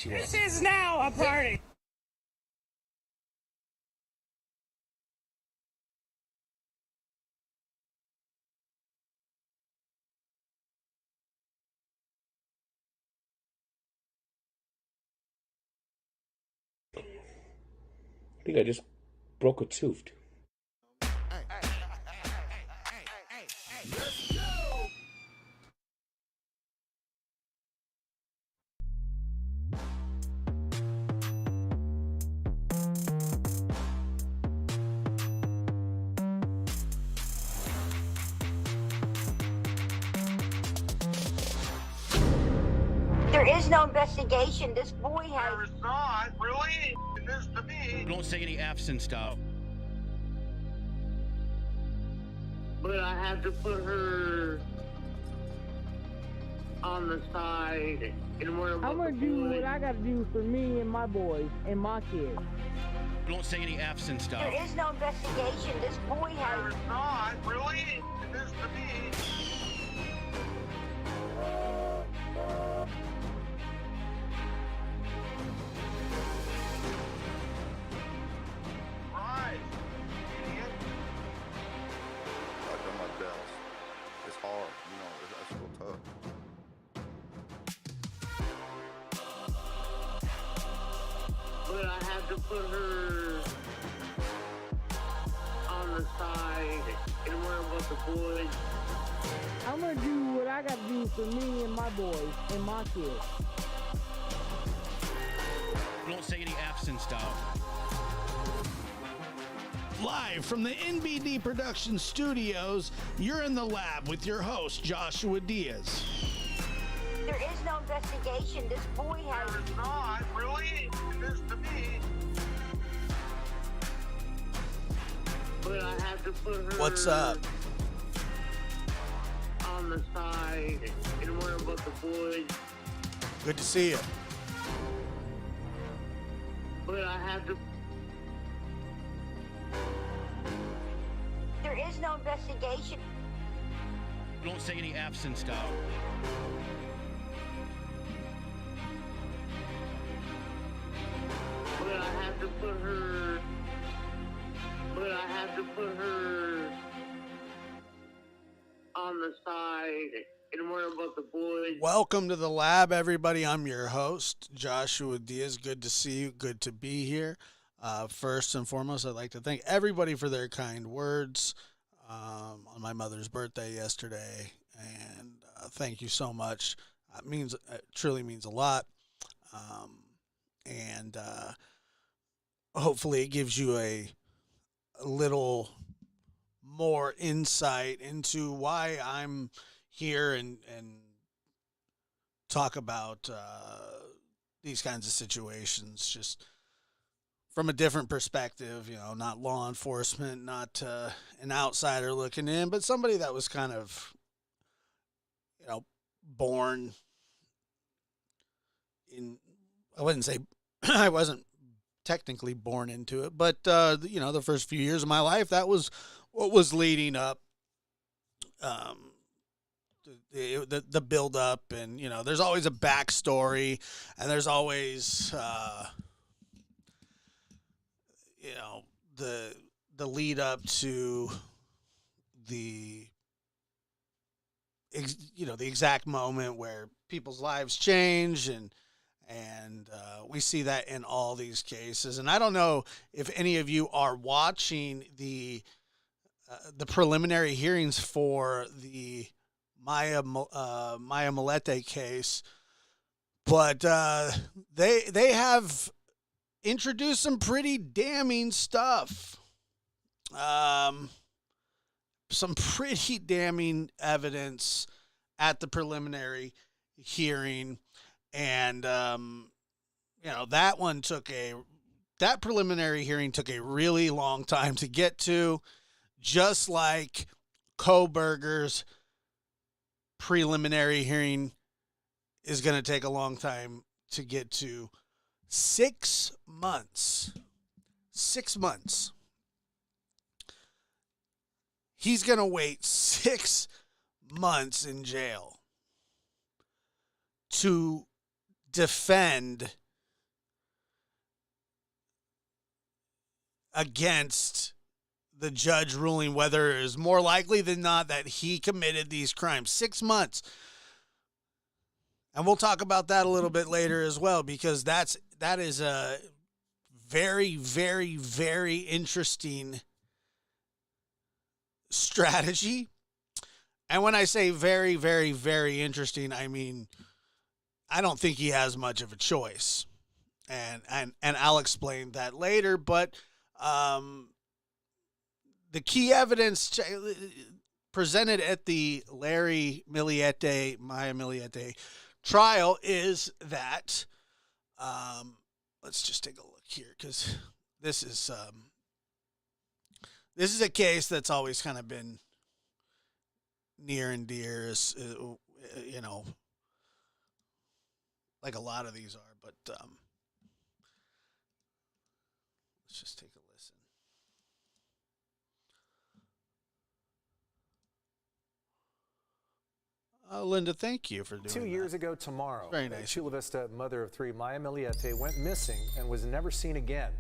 This is now a party. I think I just broke a tooth. There is no investigation. This boy has. There is not, really? This to me. Don't say any F's and stuff. But I had to put her on the side and where I'm gonna do what I gotta do for me and my boys and my kids. Don't say any F's and stuff. There is no investigation. This boy There has. is not, really? This to me. Right. Idiot. I've done my best. It's hard, that's real tough. But I had to put her on the side and where with the boys. I'm gonna do what I gotta do for me and my boys and my kids. Don't say any F's and stuff. Live from the NBD Production Studios, you're in the lab with your host, Joshua Diaz. There is no investigation. This boy has. There is not, really? This to me. But I had to put her. What's up? On the side and where with the boys. Good to see you. But I had to. There is no investigation. Don't say any F's and stuff. But I had to put her. But I had to put her on the side and where about the boys. Welcome to the lab, everybody. I'm your host, Joshua Diaz. Good to see you. Good to be here. First and foremost, I'd like to thank everybody for their kind words on my mother's birthday yesterday, and thank you so much. It truly means a lot, and hopefully it gives you a little more insight into why I'm here and talk about these kinds of situations, just from a different perspective, not law enforcement, not an outsider looking in, but somebody that was kind of, born in, I wouldn't say I wasn't technically born into it, but, the first few years of my life, that was what was leading up, the build up, and, there's always a backstory, and there's always, the lead up to the exact moment where people's lives change, and we see that in all these cases. And I don't know if any of you are watching the preliminary hearings for the Maya Malete case, but they have introduced some pretty damning stuff. Some pretty damning evidence at the preliminary hearing. And, that preliminary hearing took a really long time to get to, just like Kohberger's preliminary hearing is going to take a long time to get to. 6 months. 6 months. He's going to wait 6 months in jail to defend against the judge ruling whether it is more likely than not that he committed these crimes. 6 months. And we'll talk about that a little bit later as well, because that is a very, very, very interesting strategy. And when I say very, very, very interesting, I mean, I don't think he has much of a choice. And I'll explain that later, but the key evidence presented at the Larry Miliete, Maya Miliete trial is that, let's just take a look here, because this is a case that's always kind of been near and dear, you know, like a lot of these are, but let's just take a listen. Linda, thank you for doing 2 years ago tomorrow, Very nice. Chula Vista mother of three, Maya Miliete, went missing and was never seen again.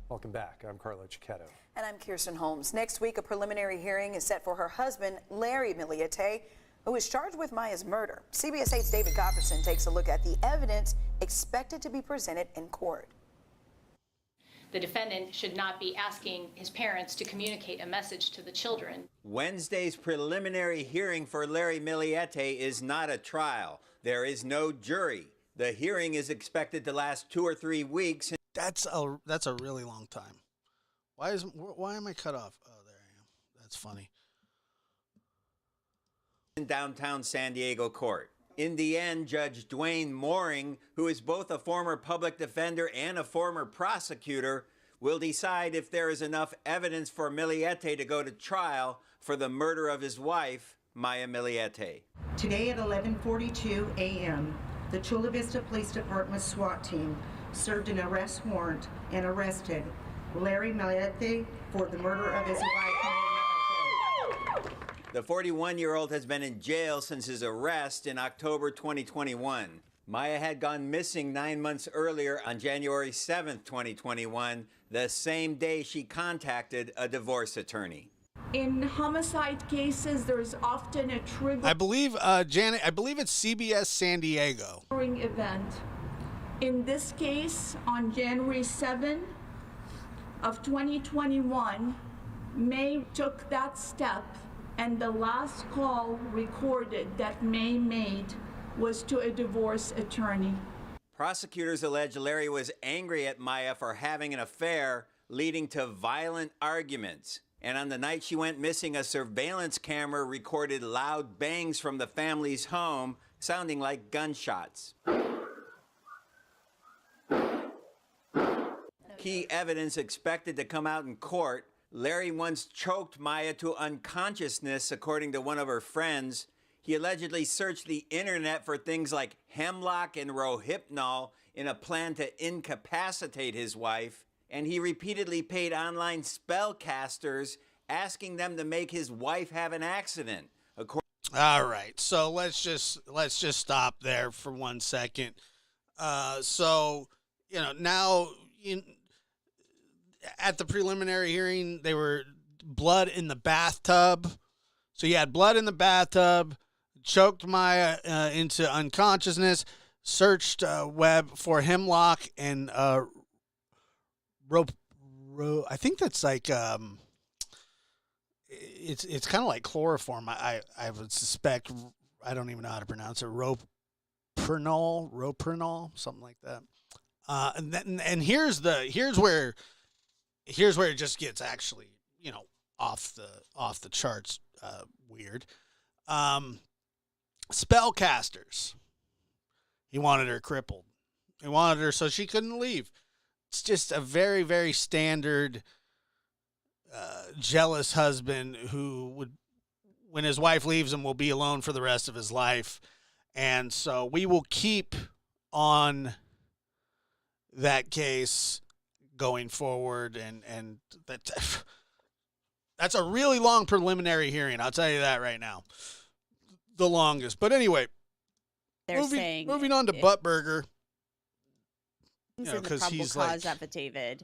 Welcome back. I'm Carlo Cicchetto. And I'm Kirsten Holmes. Next week, a preliminary hearing is set for her husband, Larry Miliete, who is charged with Maya's murder. CBS 8's David Gofferson takes a look at the evidence expected to be presented in court. The defendant should not be asking his parents to communicate a message to the children. Wednesday's preliminary hearing for Larry Miliete is not a trial. There is no jury. The hearing is expected to last 2 or 3 weeks. That's a really long time. Why am I cut off? Oh, there I am. That's funny. In downtown San Diego court. In the end, Judge Dwayne Mooring, who is both a former public defender and a former prosecutor, will decide if there is enough evidence for Miliete to go to trial for the murder of his wife, Maya Miliete. Today at 11:42 a.m., the Chula Vista Police Department SWAT team served an arrest warrant and arrested Larry Miliete for the murder of his wife. The 41-year-old has been in jail since his arrest in October 2021. Maya had gone missing 9 months earlier on January 7th, 2021, the same day she contacted a divorce attorney. In homicide cases, there's often a trigger. I believe, Janet, I believe it's CBS San Diego. Event. In this case, on January 7th of 2021, May took that step, and the last call recorded that May made was to a divorce attorney. Prosecutors allege Larry was angry at Maya for having an affair, leading to violent arguments. And on the night she went missing, a surveillance camera recorded loud bangs from the family's home, sounding like gunshots. Key evidence expected to come out in court. Larry once choked Maya to unconsciousness, according to one of her friends. He allegedly searched the internet for things like hemlock and rohypnol in a plan to incapacitate his wife. And he repeatedly paid online spellcasters, asking them to make his wife have an accident. All right, so let's just stop there for 1 second. So, you know, now at the preliminary hearing, they were blood in the bathtub. So you had blood in the bathtub, choked Maya into unconsciousness, searched web for hemlock and I think that's like it's kind of like chloroform. I would suspect. I don't even know how to pronounce it. Roprenol, something like that. And here's where it just gets actually, you know, off the charts weird. Spellcasters. He wanted her crippled. He wanted her so she couldn't leave. It's just a very, very standard jealous husband who would, when his wife leaves him, will be alone for the rest of his life. And so we will keep on that case going forward. And that's a really long preliminary hearing. I'll tell you that right now. The longest. But anyway, moving on to Buttburger. In the probable cause affidavit,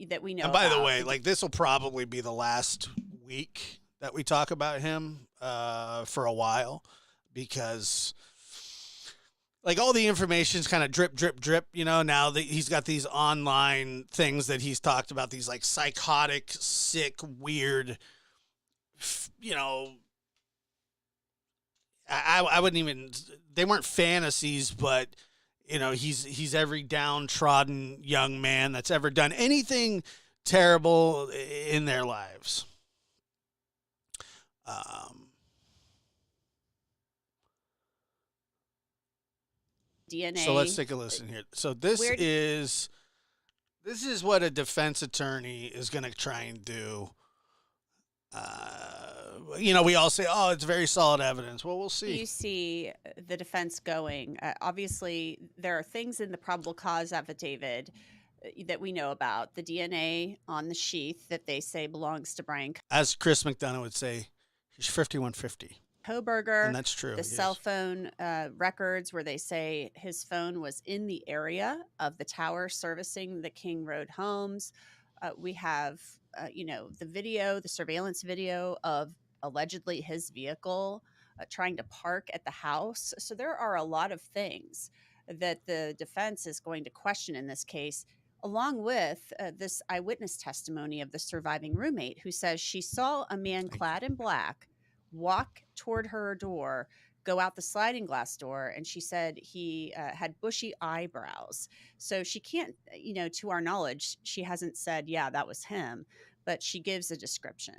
that we know And by the about. way, like, this will probably be the last week that we talk about him for a while, because like all the information's kind of drip, drip, drip, you know, now that he's got these online things that he's talked about, these like psychotic, sick, weird, you know, I wouldn't even, they weren't fantasies, but you know, he's every downtrodden young man that's ever done anything terrible in their lives. DNA. So let's take a listen here. So this is what a defense attorney is going to try and do. You know, we all say, "Oh, it's very solid evidence." Well, we'll see. You see the defense going. Obviously, there are things in the probable cause affidavit that we know about. The DNA on the sheath that they say belongs to Bryan. As Chris McDonough would say, he's 5150. Koberger. And that's true. The cell phone records where they say his phone was in the area of the tower servicing the King Road homes. We have, you know, the video, the surveillance video of allegedly his vehicle trying to park at the house. So there are a lot of things that the defense is going to question in this case, along with this eyewitness testimony of the surviving roommate who says she saw a man clad in black walk toward her door, go out the sliding glass door, and she said he had bushy eyebrows. So she can't, you know, to our knowledge, she hasn't said, yeah, that was him, but she gives a description.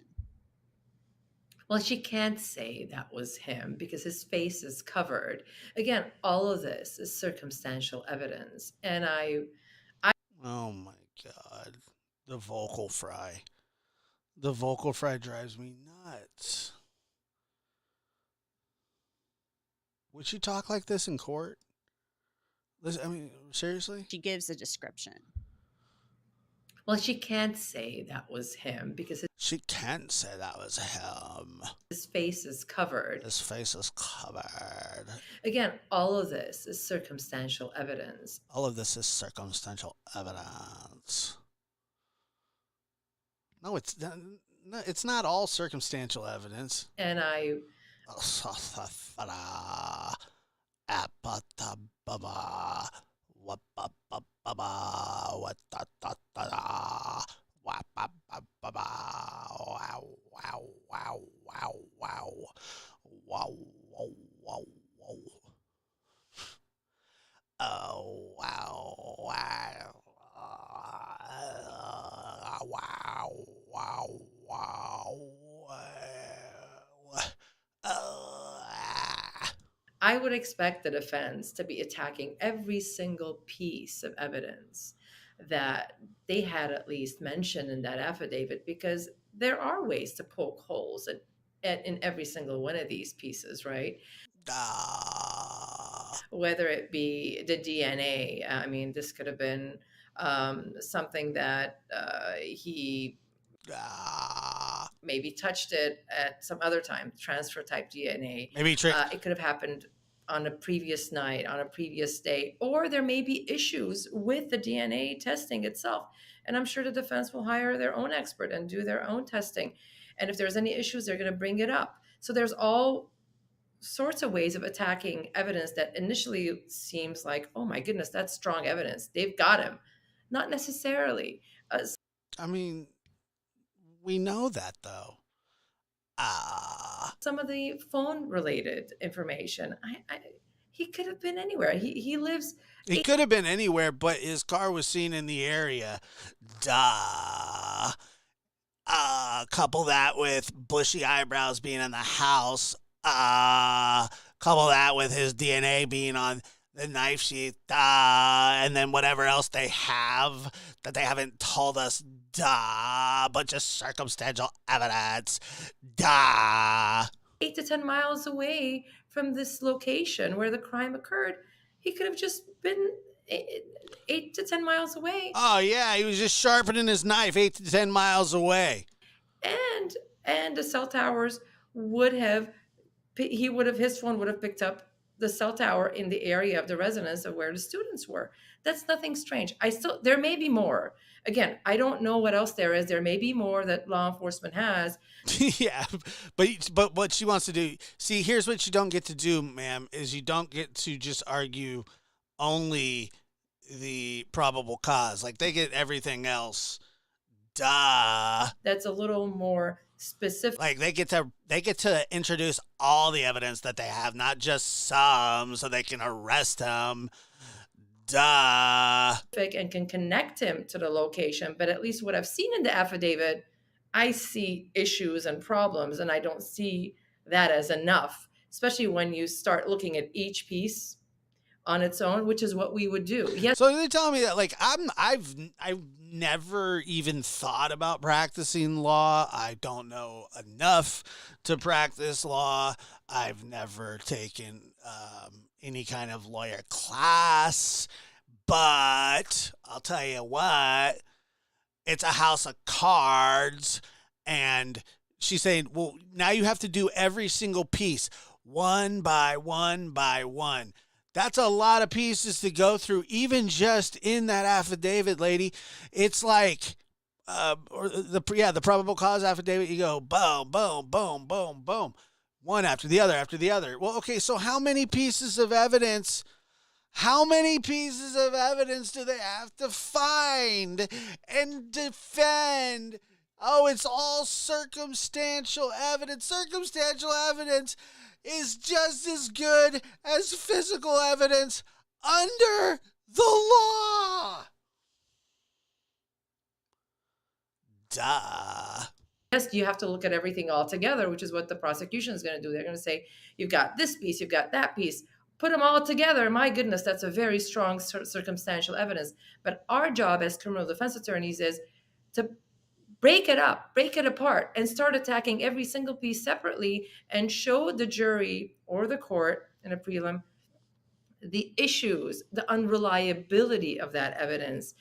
Well, she can't say that was him because his face is covered. Again, all of this is circumstantial evidence. And I Oh my God. The vocal fry. The vocal fry drives me nuts. Would she talk like this in court? Listen, I mean, seriously? She gives a description. Well, she can't say that was him because she can't say that was him. His face is covered. His face is covered. Again, all of this is circumstantial evidence. All of this is circumstantial evidence. No, it's not all circumstantial evidence. And I would expect the defense to be attacking every single piece of evidence that they had at least mentioned in that affidavit, because there are ways to poke holes in every single one of these pieces, right? Whether it be the DNA, I mean, this could have been something that he maybe touched it at some other time, transfer type DNA. Maybe it could have happened on a previous night, on a previous day, or there may be issues with the DNA testing itself. And I'm sure the defense will hire their own expert and do their own testing. And if there's any issues, they're going to bring it up. So there's all sorts of ways of attacking evidence that initially seems like, oh my goodness, that's strong evidence. They've got him. Not necessarily. I mean, we know that though. Some of the phone related information, he could have been anywhere. He lives. He could have been anywhere, but his car was seen in the area. Couple that with bushy eyebrows being in the house. Couple that with his DNA being on the knife sheath. And then whatever else they have that they haven't told us. Bunch of circumstantial evidence. 8 to 10 miles away from this location where the crime occurred. He could have just been 8 to 10 miles away. Oh, yeah. He was just sharpening his knife 8 to 10 miles away. And the cell towers would have, his phone would have picked up the cell tower in the area of the residence of where the students were. That's nothing strange. There may be more. Again, I don't know what else there is. There may be more that law enforcement has. Yeah, but what she wants to do, see, here's what you don't get to do, ma'am, is you don't get to just argue only the probable cause. Like, they get everything else. Duh. That's a little more specific. Like, they get to introduce all the evidence that they have, not just some, so they can arrest him. Duh. And can connect him to the location. But at least what I've seen in the affidavit, I see issues and problems, and I don't see that as enough, especially when you start looking at each piece on its own, which is what we would do. Yes. So they're telling me that, like, I've never even thought about practicing law. I don't know enough to practice law. I've never taken any kind of lawyer class, but I'll tell you what, it's a house of cards. And she's saying, well, now you have to do every single piece one by one by one. That's a lot of pieces to go through, even just in that affidavit, lady. It's like, the probable cause affidavit, you go boom, boom, boom, boom, boom. One after the other, after the other. Well, okay, so how many pieces of evidence do they have to find and defend? Oh, it's all circumstantial evidence. Circumstantial evidence is just as good as physical evidence under the law. Duh. Yes, you have to look at everything all together, which is what the prosecution is going to do. They're going to say, you've got this piece, you've got that piece. Put them all together. My goodness, that's a very strong circumstantial evidence. But our job as criminal defense attorneys is to break it up, break it apart, and start attacking every single piece separately and show the jury or the court in a prelim the issues, the unreliability of that evidence.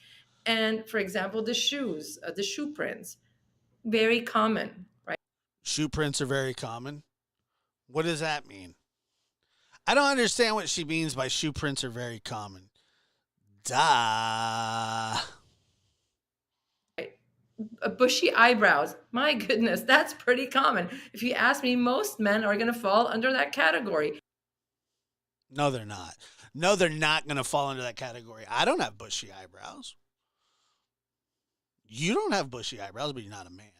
And for example, the shoes, the shoe prints, very common, right? Shoe prints are very common. What does that mean? I don't understand what she means by shoe prints are very common. Duh. Bushy eyebrows. My goodness, that's pretty common. If you ask me, most men are going to fall under that category. No, they're not. No, they're not going to fall under that category. I don't have bushy eyebrows. You don't have bushy eyebrows, but you're not a man.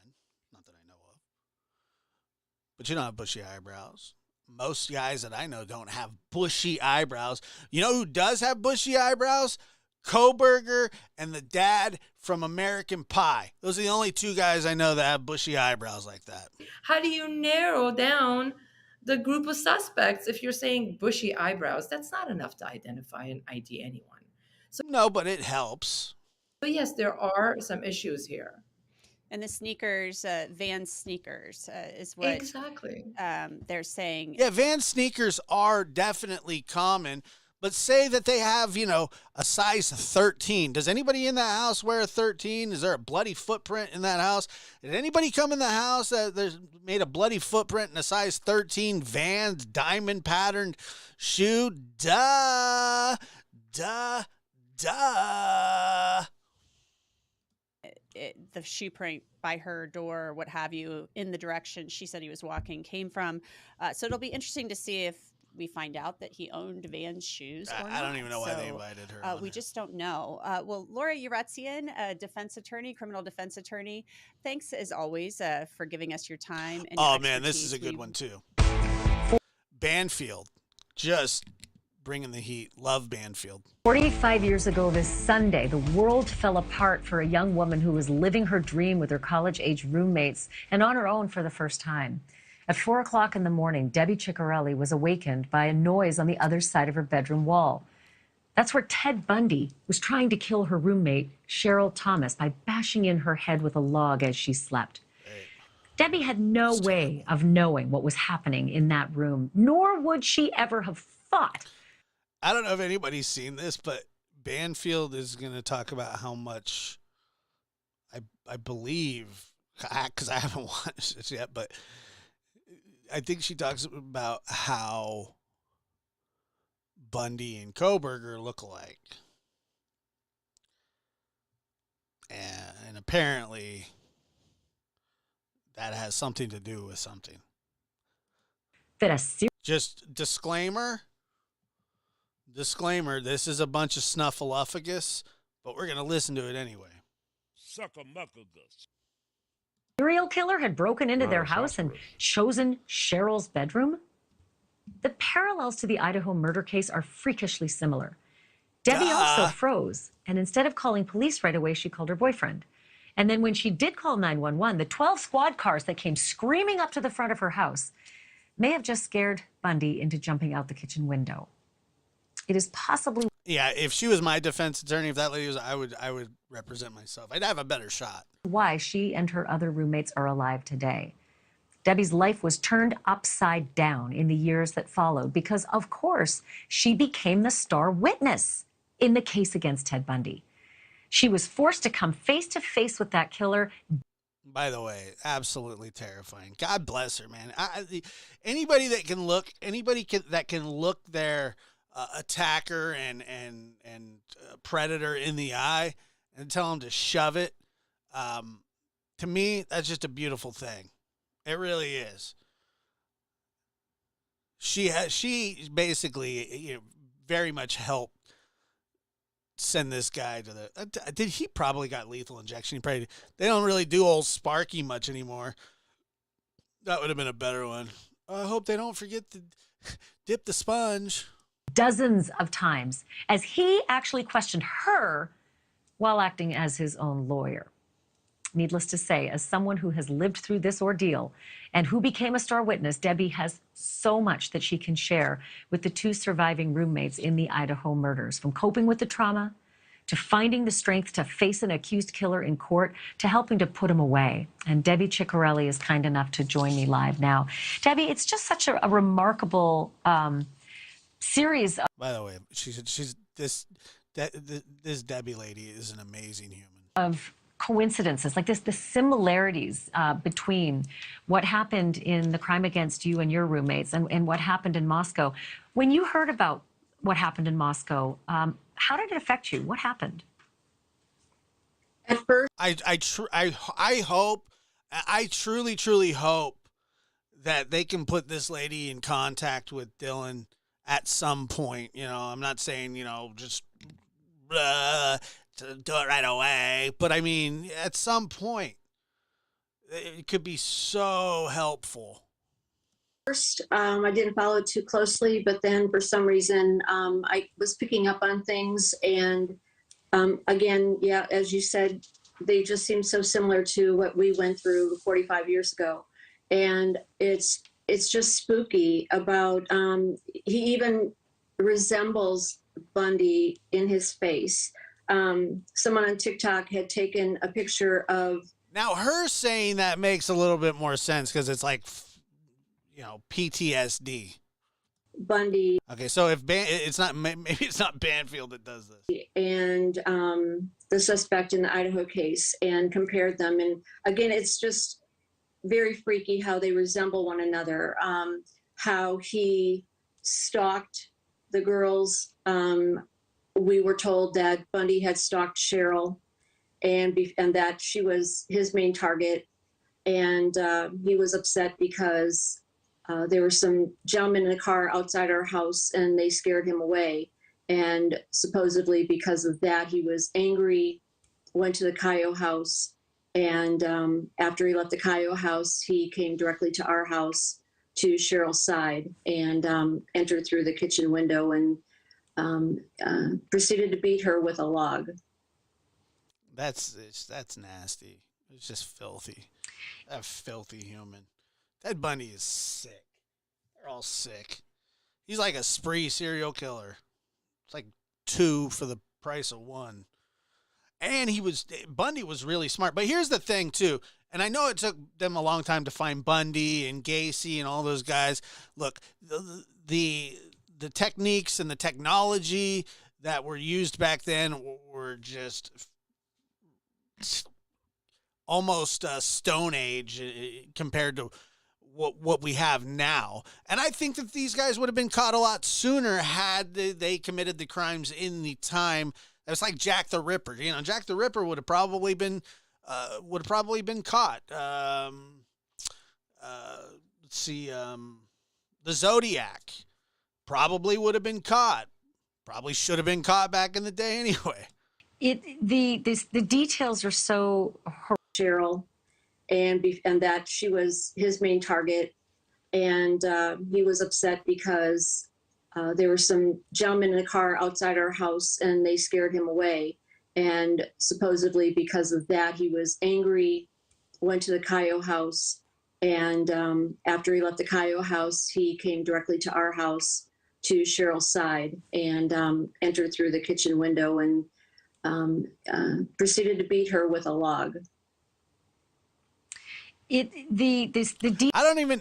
Not that I know of. But you don't have bushy eyebrows. Most guys that I know don't have bushy eyebrows. You know who does have bushy eyebrows? Koberger and the dad from American Pie. Those are the only two guys I know that have bushy eyebrows like that. How do you narrow down the group of suspects if you're saying bushy eyebrows? That's not enough to identify and ID anyone. So, no, but it helps. But yes, there are some issues here. And the sneakers, Vans sneakers, is what exactly they're saying. Yeah, Vans sneakers are definitely common, but say that they have, a size 13. Does anybody in that house wear a 13? Is there a bloody footprint in that house? Did anybody come in the house that there's made a bloody footprint in a size 13 Vans diamond patterned shoe? Duh. The shoe print by her door or what have you in the direction she said he was walking came from. So it'll be interesting to see if we find out that he owned Vans shoes or not. I don't even know why they invited her. We just don't know. Well, Laura Uratzian, a defense attorney, criminal defense attorney, thanks as always for giving us your time. And your man, this is a good one too. Banfield, just bringing the heat. Love Banfield. 45 years ago this Sunday, the world fell apart for a young woman who was living her dream with her college-age roommates and on her own for the first time. At 4 o'clock in the morning, Debbie Ciccarelli was awakened by a noise on the other side of her bedroom wall. That's where Ted Bundy was trying to kill her roommate, Cheryl Thomas, by bashing in her head with a log as she slept. Debbie had no way of knowing what was happening in that room, nor would she ever have thought. I don't know if anybody's seen this, but Banfield is going to talk about how much, I believe, because I haven't watched this yet, but I think she talks about how Bundy and Kohberger look alike. And apparently that has something to do with something. Just disclaimer, this is a bunch of snuffleupagus, but we're going to listen to it anyway. Suckamuckagus. Serial killer had broken into their house and chosen Cheryl's bedroom? The parallels to the Idaho murder case are freakishly similar. Debbie also froze, and instead of calling police right away, she called her boyfriend. And then when she did call 911, the 12 squad cars that came screaming up to the front of her house may have just scared Bundy into jumping out the kitchen window. It is possibly... Yeah, if she was my defense attorney, if that lady was, I would represent myself. I'd have a better shot. ...why she and her other roommates are alive today. Debbie's life was turned upside down in the years that followed because, of course, she became the star witness in the case against Ted Bundy. She was forced to come face to face with that killer. By the way, absolutely terrifying. God bless her, man. Anybody that can look their attacker and predator in the eye and tell them to shove it, to me, that's just a beautiful thing. It really is. She basically very much helped send this guy to the... Did he probably got lethal injection? They don't really do old Sparky much anymore. That would have been a better one. I hope they don't forget to dip the sponge. Dozens of times, as he actually questioned her while acting as his own lawyer. Needless to say, as someone who has lived through this ordeal and who became a star witness, Debbie has so much that she can share with the two surviving roommates in the Idaho murders, from coping with the trauma to finding the strength to face an accused killer in court to helping to put him away. And Debbie Ciccarelli is kind enough to join me live now. Debbie, it's just such a remarkable series. By the way, this Debbie lady is an amazing human. Of coincidences, like the similarities between what happened in the crime against you and your roommates and what happened in Moscow. When you heard about what happened in Moscow, how did it affect you? What happened? At first, I truly hope that they can put this lady in contact with Dylan at some point. I'm not saying, just to do it right away, but I mean, at some point, it could be so helpful. First, I didn't follow it too closely, but then for some reason, I was picking up on things. And again, yeah, as you said, they just seem so similar to what we went through 45 years ago. And it's just spooky about, he even resembles Bundy in his face. Someone on TikTok had taken a picture of... Now, her saying that makes a little bit more sense because it's like, PTSD. Bundy. Okay, so if maybe it's not Banfield that does this. And the suspect in the Idaho case, and compared them. And again, it's just very freaky how they resemble one another. How he stalked the girls. We were told that Bundy had stalked Cheryl and that she was his main target. And he was upset because there were some gentlemen in a car outside our house and they scared him away. And supposedly because of that, he was angry, went to the Cayo house. And after he left the Cayo house, he came directly to our house, to Cheryl's side, and entered through the kitchen window and proceeded to beat her with a log. That's nasty. It's just filthy. That filthy human. Ted Bundy is sick. They're all sick. He's like a spree serial killer. It's like 2 for the price of 1. And Bundy was really smart. But here's the thing too. And I know it took them a long time to find Bundy and Gacy and all those guys. Look, the techniques and the technology that were used back then were just almost Stone Age compared to what we have now. And I think that these guys would have been caught a lot sooner had they committed the crimes in the time. It's like Jack the Ripper. You know, Jack the Ripper would have probably been caught. Let's see, the Zodiac probably would have been caught. Probably should have been caught back in the day anyway. The details are so Cheryl, and that she was his main target, and he was upset because there were some gentlemen in a car outside our house, and they scared him away. And supposedly because of that, he was angry, went to the Cayo house, and after he left the Cayo house, he came directly to our house, to Cheryl's side, and entered through the kitchen window and proceeded to beat her with a log. I don't even,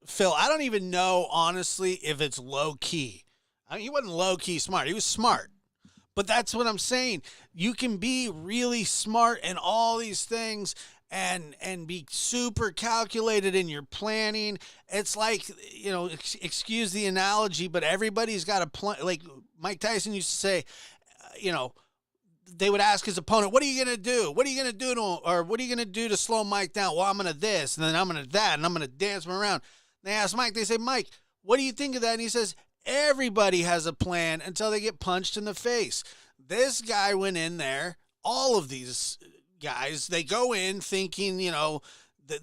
Phil, I don't even know, honestly, if it's low key. I mean, he wasn't low key smart. He was smart. But that's what I'm saying. You can be really smart and all these things and be super calculated in your planning. It's like, you know, excuse the analogy, but everybody's got a plan. Like Mike Tyson used to say, you know, they would ask his opponent, what are you going to do? What are you going to do to him? Or what are you going to do to slow Mike down? Well, I'm going to this, and then I'm going to that, and I'm going to dance him around. They ask Mike, they say, Mike, what do you think of that? And he says, everybody has a plan until they get punched in the face. This guy went in there, all of these guys, they go in thinking, you know,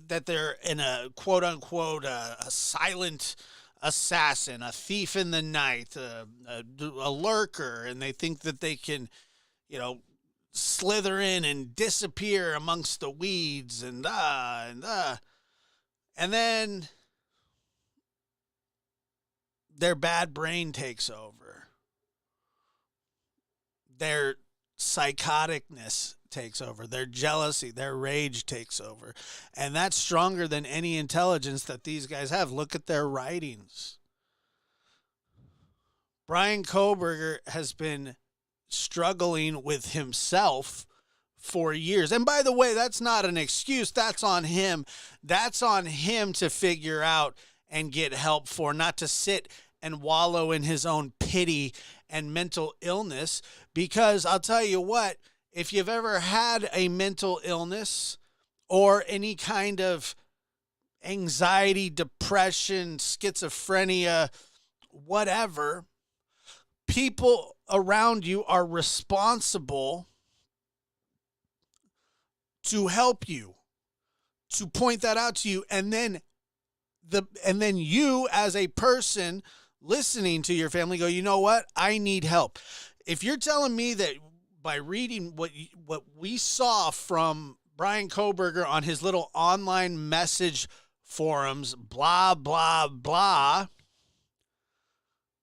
that they're in a quote unquote, a silent assassin, a thief in the night, a lurker, and they think that they can, you know, slither in and disappear amongst the weeds and then their bad brain takes over. Their psychoticness takes over. Their jealousy, their rage takes over. And that's stronger than any intelligence that these guys have. Look at their writings. Bryan Kohberger has been struggling with himself for years. And by the way, that's not an excuse. That's on him. That's on him to figure out and get help for, not to sit and wallow in his own pity and mental illness. Because I'll tell you what, if you've ever had a mental illness or any kind of anxiety, depression, schizophrenia, whatever, people around you are responsible to help you, to point that out to you, and then you as a person listening to your family go, you know what? I need help. If you're telling me that by reading what we saw from Bryan Kohberger on his little online message forums, blah, blah, blah,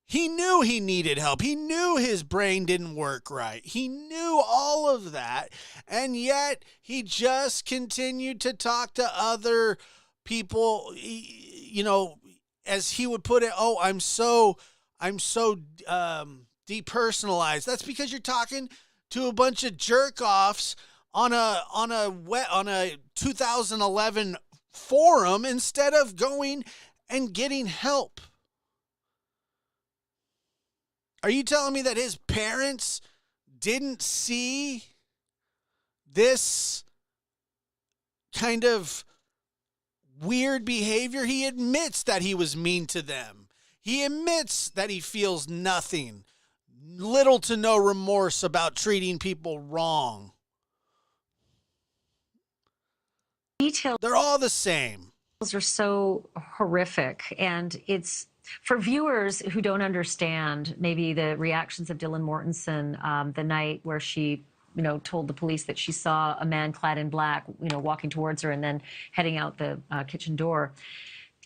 he knew he needed help. He knew his brain didn't work right. He knew all of that. And yet he just continued to talk to other people, you know, as he would put it, oh, I'm so depersonalized. That's because you're talking to a bunch of jerk-offs on a 2011 forum instead of going and getting help. Are you telling me that his parents didn't see this kind of weird behavior? He admits that he was mean to them. He admits that he feels nothing, little to no remorse about treating people wrong. They're all the same. Are so horrific, and it's for viewers who don't understand maybe the reactions of Dylan Mortensen the night where she, you know, told the police that she saw a man clad in black, you know, walking towards her and then heading out the kitchen door.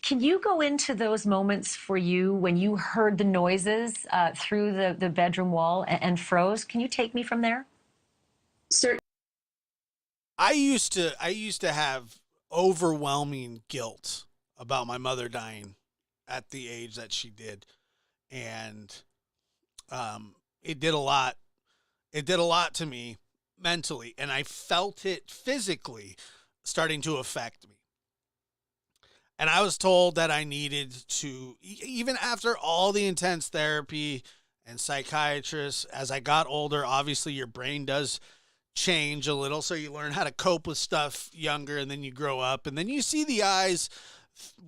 Can you go into those moments for you when you heard the noises through the bedroom wall and froze? Can you take me from there? Certainly. I used to have overwhelming guilt about my mother dying at the age that she did. And it did a lot. It did a lot to me mentally, and I felt it physically starting to affect me. And I was told that I needed to, even after all the intense therapy and psychiatrists, as I got older, obviously your brain does change a little. So you learn how to cope with stuff younger, and then you grow up, and then you see the eyes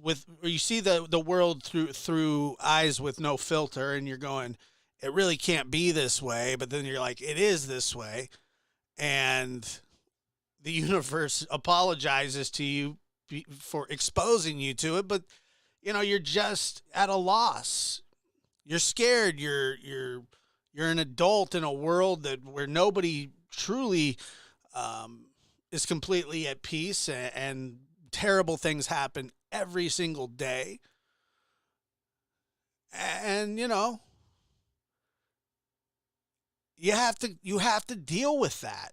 with, or you see the world through eyes with no filter, and you're going, it really can't be this way. But then you're like, it is this way. And the universe apologizes to you for exposing you to it, but you're just at a loss. You're scared. You're an adult in a world where nobody truly is completely at peace, and terrible things happen every single day. And you have to deal with that.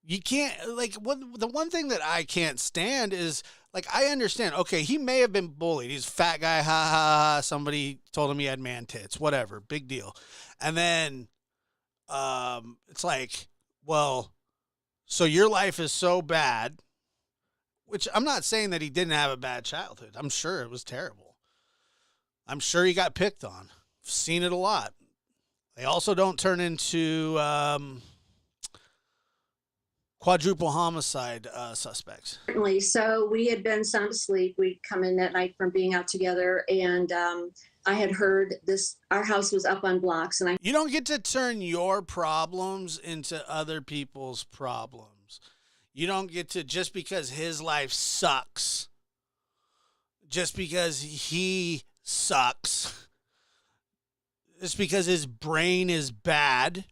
You can't, the one thing that I can't stand is, I understand, okay, he may have been bullied. He's a fat guy, ha, ha, ha. Somebody told him he had man tits, whatever, big deal. And then it's like, well, so your life is so bad, which I'm not saying that he didn't have a bad childhood. I'm sure it was terrible. I'm sure he got picked on. I've seen it a lot. They also don't turn into quadruple homicide suspects. Certainly. So we had been sound asleep. We'd come in that night from being out together, and I had heard this. Our house was up on blocks, and You don't get to turn your problems into other people's problems. You don't get to, just because his life sucks, just because he sucks, just because his brain is bad.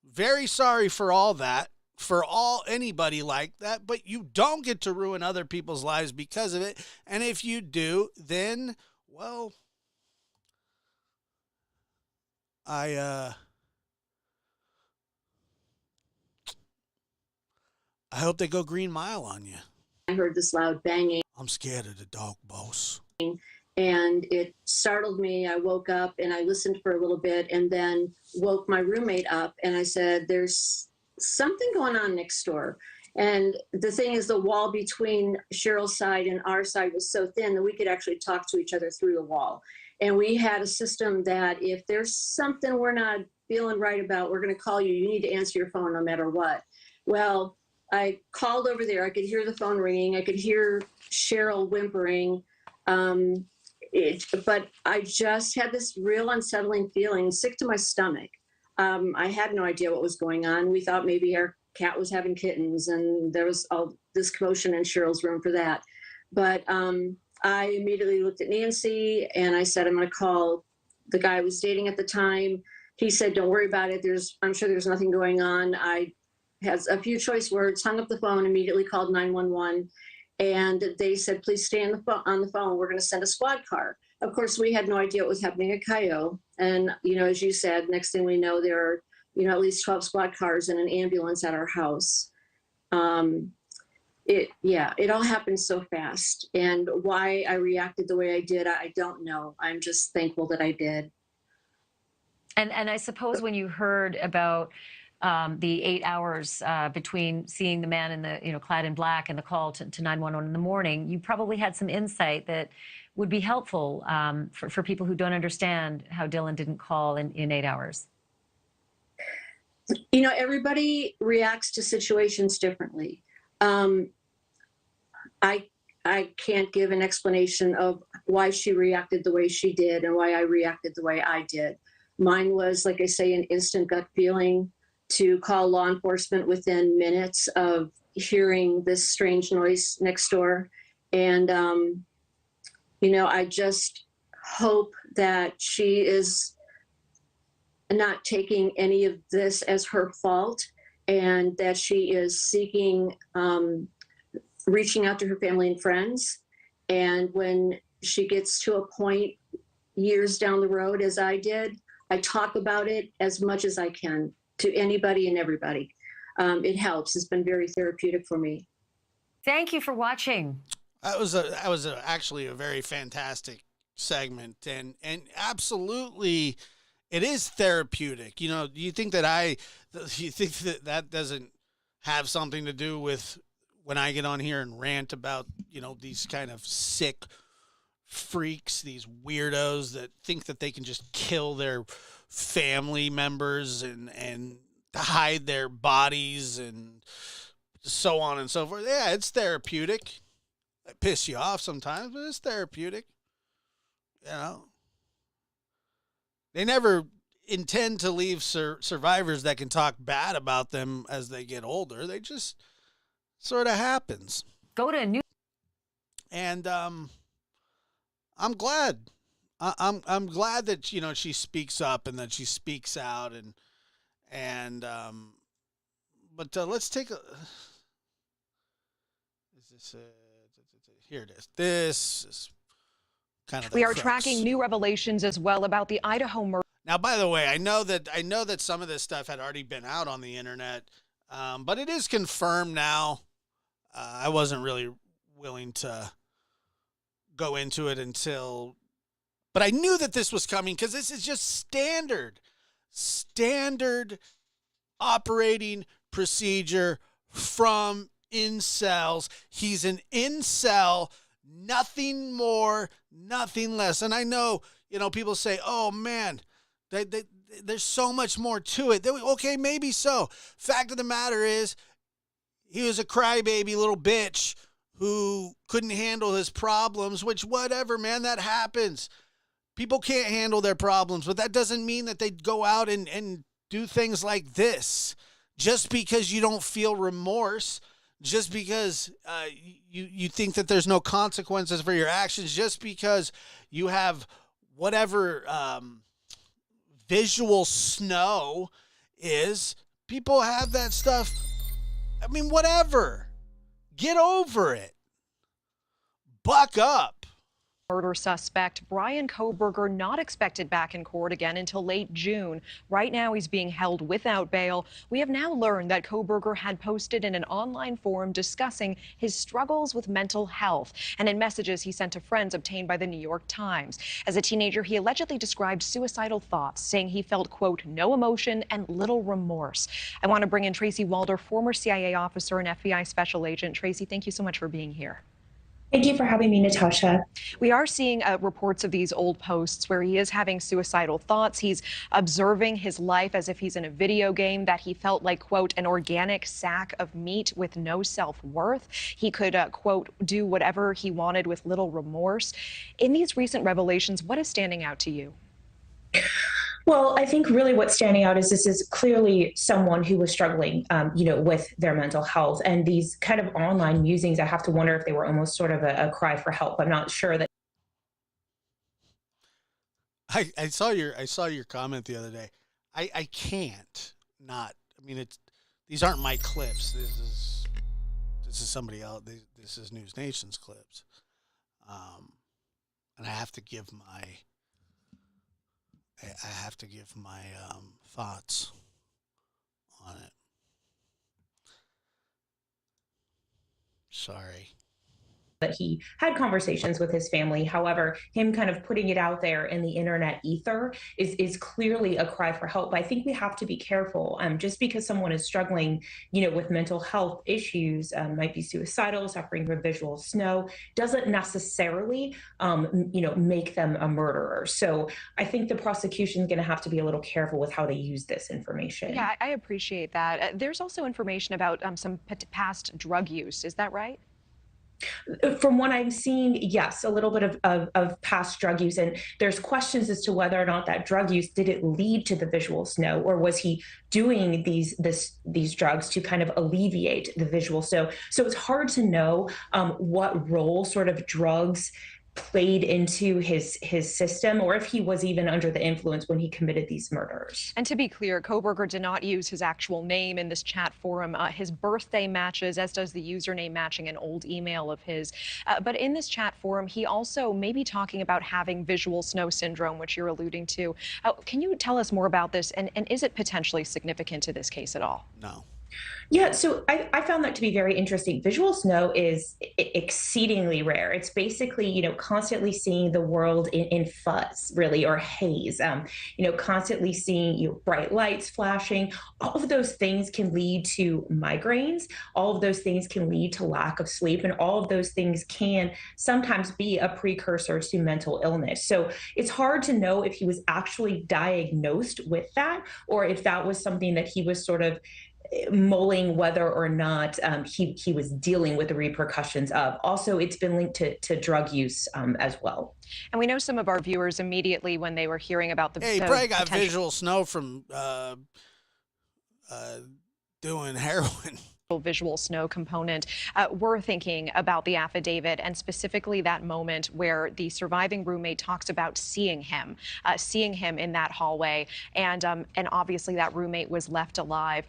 Very sorry for all that. For anybody like that, but you don't get to ruin other people's lives because of it. And if you do, then, well, I hope they go Green Mile on you. I heard this loud banging. I'm scared of the dog, boss. And it startled me. I woke up and I listened for a little bit, and then woke my roommate up, and I said, there's something going on next door. And the thing is, the wall between Cheryl's side and our side was so thin that we could actually talk to each other through the wall. And we had a system that if there's something we're not feeling right about, we're going to call you. You need to answer your phone no matter what. Well, I called over there. I could hear the phone ringing. I could hear Cheryl whimpering. But I just had this real unsettling feeling, sick to my stomach. I had no idea what was going on. We thought maybe our cat was having kittens, and there was all this commotion in Cheryl's room for that. But I immediately looked at Nancy, and I said, I'm going to call the guy I was dating at the time. He said, don't worry about it. I'm sure there's nothing going on. I had a few choice words, hung up the phone, immediately called 911. And they said, please stay on the phone. We're going to send a squad car. Of course, we had no idea what was happening at Cayo. And, as you said, next thing we know, there are, at least 12 squad cars and an ambulance at our house. It all happened so fast. And why I reacted the way I did, I don't know. I'm just thankful that I did. And I suppose when you heard about the 8 hours between seeing the man in the, clad in black and the call to 911 in the morning, you probably had some insight that would be helpful for people who don't understand how Dylan didn't call in 8 hours. Everybody reacts to situations differently. I can't give an explanation of why she reacted the way she did and why I reacted the way I did. Mine was, like I say, an instant gut feeling to call law enforcement within minutes of hearing this strange noise next door. And, I just hope that she is not taking any of this as her fault, and that she is seeking, reaching out to her family and friends. And when she gets to a point years down the road, as I did, I talk about it as much as I can to anybody and everybody. It helps. It's been very therapeutic for me. Thank you for watching. That was actually a very fantastic segment, and absolutely, it is therapeutic. Do you think that that doesn't have something to do with when I get on here and rant about, these kind of sick freaks, these weirdos that think that they can just kill their family members and hide their bodies and so on and so forth. Yeah, it's therapeutic. It piss you off sometimes, but it's therapeutic. They never intend to leave survivors that can talk bad about them as they get older. They just sort of happens. Go to a new. And I'm glad. I'm glad that she speaks up and that she speaks out but let's take a. Is this here it is. This is kind of. We are tracking new revelations as well about the Idaho murder. Now, by the way, I know that some of this stuff had already been out on the internet, but it is confirmed now. I wasn't really willing to go into it but I knew that this was coming because this is just standard operating procedure from incels. He's an incel, nothing more, nothing less. And I know, people say, oh man, there's so much more to it. Okay, maybe so. Fact of the matter is, he was a crybaby little bitch who couldn't handle his problems, which whatever, man, that happens. People can't handle their problems, but that doesn't mean that they go out and do things like this. Just because you don't feel remorse, just because you think that there's no consequences for your actions, just because you have whatever visual snow is, people have that stuff. I mean, whatever. Get over it. Buck up. Murder suspect Bryan Kohberger not expected back in court again until late June. Right now, he's being held without bail. We have now learned that Kohberger had posted in an online forum discussing his struggles with mental health and in messages he sent to friends obtained by the New York Times. As a teenager, he allegedly described suicidal thoughts, saying he felt, quote, no emotion and little remorse. I want to bring in Tracy Walder, former CIA officer and FBI special agent. Tracy, thank you so much for being here. Thank you for having me, Natasha. We are seeing reports of these old posts where he is having suicidal thoughts. He's observing his life as if he's in a video game, that he felt like, quote, an organic sack of meat with no self-worth. He could, quote, do whatever he wanted with little remorse. In these recent revelations, what is standing out to you? Well, I think really what's standing out is this is clearly someone who was struggling, with their mental health. And these kind of online musings, I have to wonder if they were almost sort of a cry for help. I'm not sure that. I saw your comment the other day. I can't not. I mean, these aren't my clips. This is somebody else. This is News Nation's clips, and I have to give my. Thoughts on it. Sorry. That he had conversations with his family. However, him kind of putting it out there in the internet ether is clearly a cry for help. I think we have to be careful. Just because someone is struggling, with mental health issues, might be suicidal, suffering from visual snow, doesn't necessarily, make them a murderer. So I think the prosecution is going to have to be a little careful with how they use this information. Yeah, I appreciate that. There's also information about some past drug use. Is that right? From what I'm seeing, yes, a little bit of past drug use. And there's questions as to whether or not that drug use, did it lead to the visual snow, or was he doing these drugs to kind of alleviate the visual snow? So it's hard to know what role sort of drugs played into his system, or if he was even under the influence when he committed these murders. And to be clear, Kohberger did not use his actual name in this chat forum. His birthday matches, as does the username matching an old email of his. But in this chat forum, he also may be talking about having visual snow syndrome, which you're alluding to. Can you tell us more about this, and is it potentially significant to this case at all? No. Yeah, so I found that to be very interesting. Visual snow is exceedingly rare. It's basically, constantly seeing the world in fuzz, really, or haze. Constantly seeing bright lights flashing. All of those things can lead to migraines. All of those things can lead to lack of sleep, and all of those things can sometimes be a precursor to mental illness. So it's hard to know if he was actually diagnosed with that, or if that was something that he was sort of mulling whether or not he was dealing with the repercussions of. Also, it's been linked to drug use as well. And we know some of our viewers immediately when they were hearing about the Hey, he probably got visual snow from doing heroin. Visual snow component. We're thinking about the affidavit and specifically that moment where the surviving roommate talks about seeing him in that hallway, and obviously that roommate was left alive.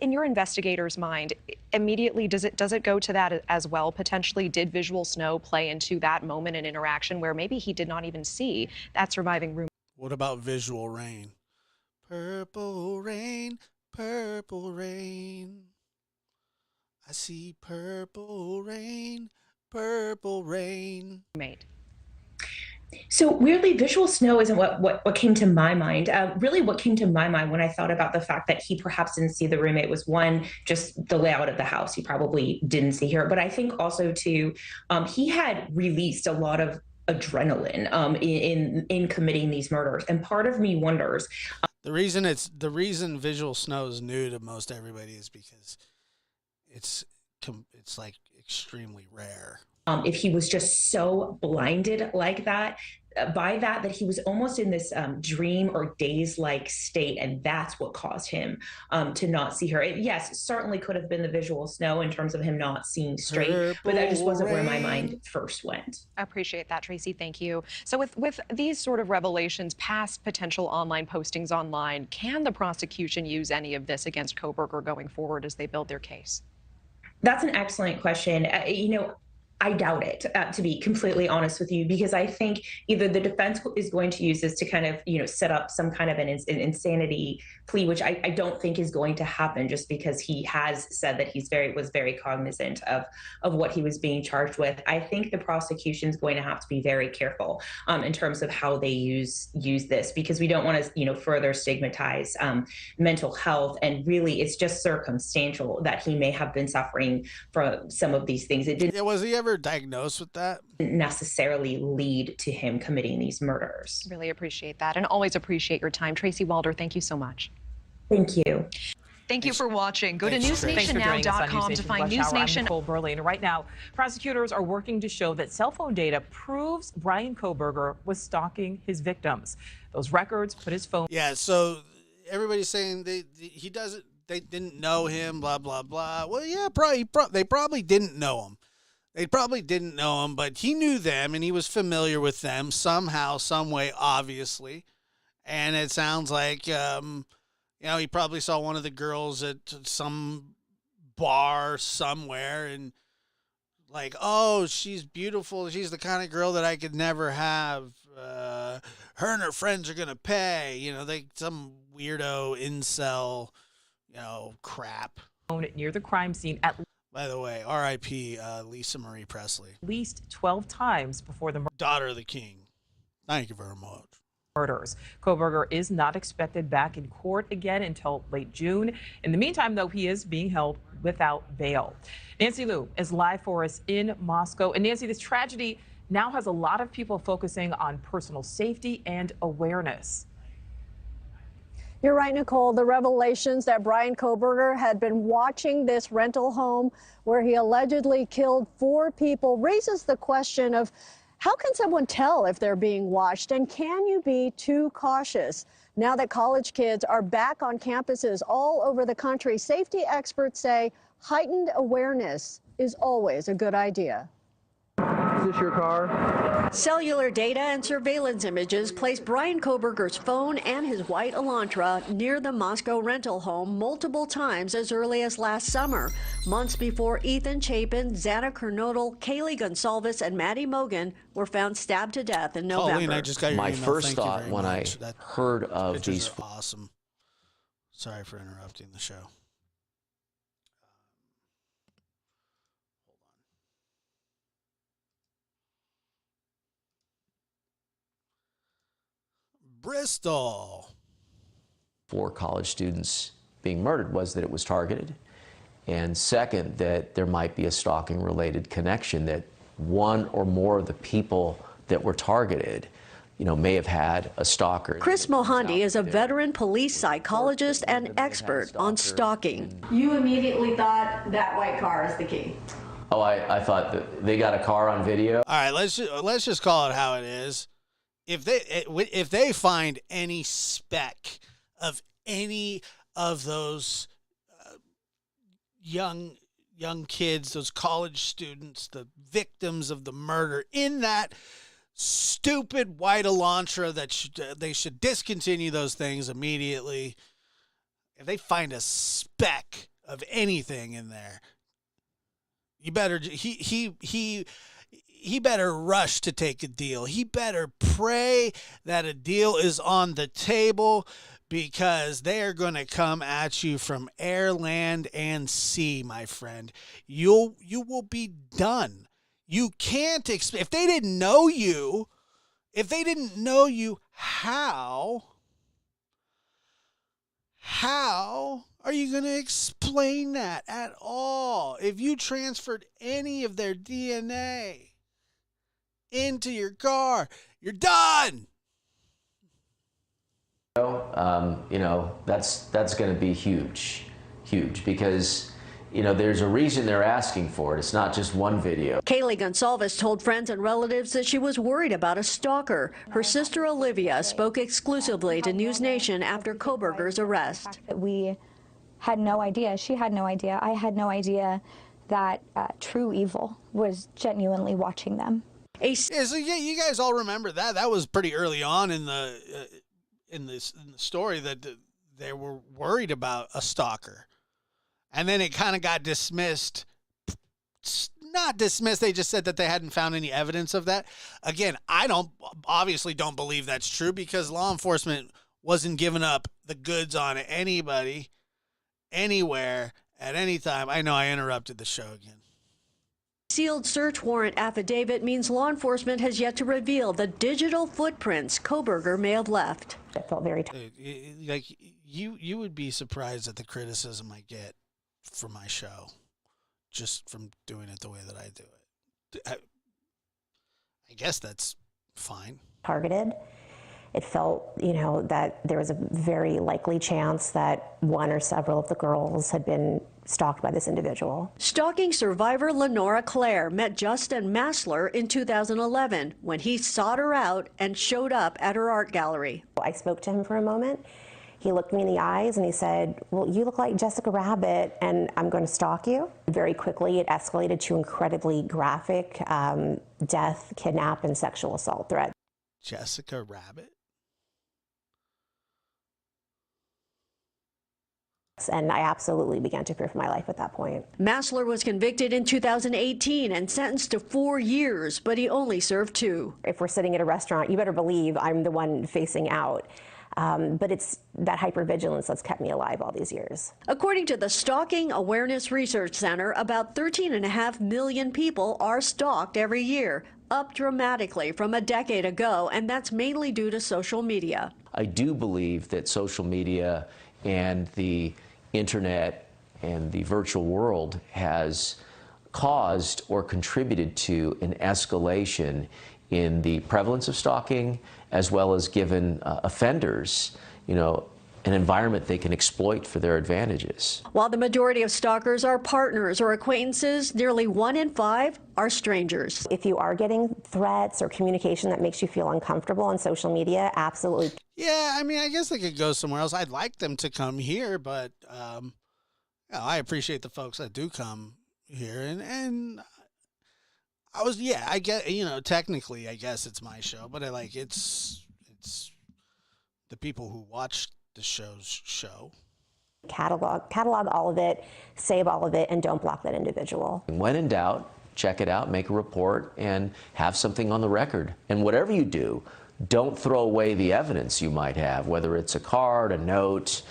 In your investigator's mind, immediately does it go to that as well? Potentially, did visual snow play into that moment and interaction where maybe he did not even see that surviving roommate? What about visual rain? Purple rain, purple rain. I see purple rain, purple rain. Mate. So weirdly, visual snow isn't what came to my mind. Really, what came to my mind when I thought about the fact that he perhaps didn't see the roommate was, one, just the layout of the house. He probably didn't see her. But I think also, too, he had released a lot of adrenaline in committing these murders. And part of me wonders. The reason visual snow is new to most everybody is because it's like extremely rare. If he was just so blinded like that, by that he was almost in this dream or daze-like state, and that's what caused him to not see her. Yes, it certainly could have been the visual snow in terms of him not seeing straight, but that just wasn't where my mind first went. I appreciate that, Tracy. Thank you. So with these sort of revelations, past potential online postings online, can the prosecution use any of this against Kohberger going forward as they build their case? That's an excellent question. I doubt it, to be completely honest with you, because I think either the defense is going to use this to kind of, set up some kind of an insanity plea, which I don't think is going to happen, just because he has said that he was very cognizant of what he was being charged with. I think the prosecution is going to have to be very careful in terms of how they use this, because we don't want to, further stigmatize mental health. And really, it's just circumstantial that he may have been suffering from some of these things. Was he ever diagnosed with that? Didn't necessarily lead to him committing these murders. Really appreciate that, and always appreciate your time. Tracy Walder, thank you so much. Thank you. Thank you for watching. Go to newsnationnow.com to find News Nation. I'm Nicole Berlin. Right now, prosecutors are working to show that cell phone data proves Bryan Kohberger was stalking his victims. Those records put his phone. Yeah, so everybody's saying they didn't know him, blah, blah, blah. Well, yeah, they probably didn't know him. They probably didn't know him, but he knew them, and he was familiar with them somehow, some way, obviously. And it sounds like, he probably saw one of the girls at some bar somewhere, and like, oh, she's beautiful. She's the kind of girl that I could never have. Her and her friends are gonna pay. Some weirdo incel, crap. Near the crime scene By the way, R.I.P. Lisa Marie Presley. At least 12 times before the daughter of the king. Thank you very much. Murders. Kohberger is not expected back in court again until late June. In the meantime, though, he is being held without bail. Nancy Liu is live for us in Moscow. And Nancy, this tragedy now has a lot of people focusing on personal safety and awareness. You're right, Nicole. The revelations that Bryan Kohberger had been watching this rental home where he allegedly killed 4 people raises the question of how can someone tell if they're being watched, and can you be too cautious? Now that college kids are back on campuses all over the country, safety experts say heightened awareness is always a good idea. Is this your car? Cellular data and surveillance images placed Bryan Kohberger's phone and his white Elantra near the Moscow rental home multiple times as early as last summer, months before Ethan Chapin, Xana Kernodle, Kaylee Gonsalves, and Maddie Mogan were found stabbed to death in November. Colleen, I just got your My email. first Thank you thought very when much. I heard of Pictures these are awesome. Sorry for interrupting the show. Bristol. 4 college students being murdered was that it was targeted, and second, that there might be a stalking-related connection, that one or more of the people that were targeted, may have had a stalker. Chris Mohandi is a veteran police psychologist and expert on stalking. You immediately thought that white car is the key. Oh, I thought that they got a car on video. All right, let's just call it how it is. If they find any speck of any of those young kids, those college students, the victims of the murder in that stupid white Elantra, they should discontinue those things immediately. If they find a speck of anything in there, you better he better rush to take a deal. He better pray that a deal is on the table, because they are going to come at you from air, land, and sea, my friend. You will be done. You can't if they didn't know you, how are you going to explain that at all? If you transferred any of their DNA into your car, you're done. That's going to be huge, because, there's a reason they're asking for it. It's not just one video. Kaylee Gonsalves told friends and relatives that she was worried about a stalker. Her sister Olivia spoke exclusively to News Nation after Kohberger's arrest. We had no idea. She had no idea. I had no idea that true evil was genuinely watching them. So you guys all remember that. That was pretty early on in the story, that they were worried about a stalker. And then it kind of got dismissed. Not dismissed, they just said that they hadn't found any evidence of that. Again, I obviously don't believe that's true, because law enforcement wasn't giving up the goods on anybody, anywhere, at any time. I know I interrupted the show again. Sealed search warrant affidavit means law enforcement has yet to reveal the digital footprints Kohberger may have left. It felt very like you would be surprised at the criticism I get for my show, just from doing it the way that I do it. I guess that's fine. Targeted. It felt, that there was a very likely chance that one or several of the girls had been stalked by this individual. Stalking survivor Lenora Claire met Justin Massler in 2011 when he sought her out and showed up at her art gallery. I spoke to him for a moment. He looked me in the eyes and he said, "Well, you look like Jessica Rabbit and I'm going to stalk you." Very quickly, it escalated to incredibly graphic death, kidnap, and sexual assault threats. Jessica Rabbit? And I absolutely began to fear for my life at that point. Massler was convicted in 2018 and sentenced to 4 years, but he only served 2. If we're sitting at a restaurant, you better believe I'm the one facing out. But it's that hypervigilance that's kept me alive all these years. According to the Stalking Awareness Research Center, about 13.5 million people are stalked every year, up dramatically from a decade ago, and that's mainly due to social media. I do believe that social media and the internet and the virtual world has caused or contributed to an escalation in the prevalence of stalking, as well as given offenders, an environment they can exploit for their advantages. While the majority of stalkers are partners or acquaintances, nearly 1 in 5 are strangers. If you are getting threats or communication that makes you feel uncomfortable on social media, absolutely. Yeah, I mean, I guess they could go somewhere else. I'd like them to come here, but I appreciate the folks that do come here. And I get, technically, I guess it's my show, but it's the people who watch the show's show. Catalog all of it, save all of it, and don't block that individual. When in doubt, check it out, make a report, and have something on the record. And whatever you do, don't throw away the evidence you might have, whether it's a card, a note,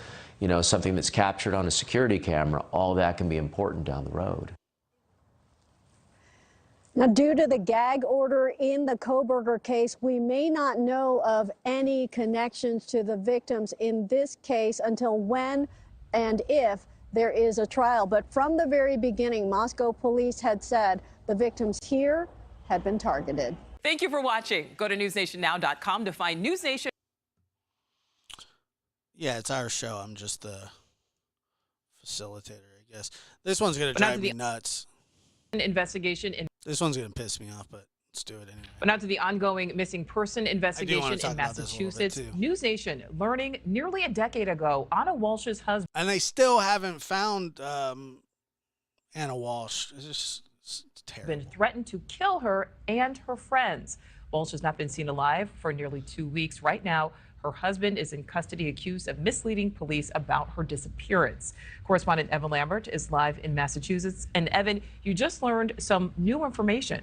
something that's captured on a security camera. All that can be important down the road. Now, due to the gag order in the Kohberger case, we may not know of any connections to the victims in this case until when and if there is a trial. But from the very beginning, Moscow police had said the victims here had been targeted. Thank you for watching. Go to newsnationnow.com to find News Nation. Yeah, it's our show. I'm just the facilitator, I guess. This one's going to drive me nuts. Investigation. This one's going to piss me off, but let's do it anyway. But now to the ongoing missing person investigation in Massachusetts. News Nation learning nearly a decade ago, Anna Walsh's husband. And they still haven't found Anna Walsh. It's just terrible. Been threatened to kill her and her friends. Walsh has not been seen alive for nearly 2 weeks. Right now, her husband is in custody, accused of misleading police about her disappearance. Correspondent Evan Lambert is live in Massachusetts. And Evan, you just learned some new information.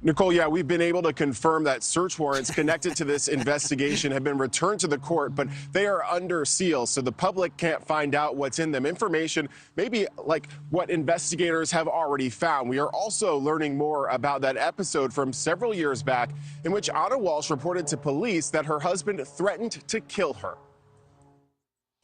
Nicole, yeah, we've been able to confirm that search warrants connected to this investigation have been returned to the court, but they are under seal, so the public can't find out what's in them. Information maybe like what investigators have already found. We are also learning more about that episode from several years back in which Anna Walsh reported to police that her husband threatened to kill her.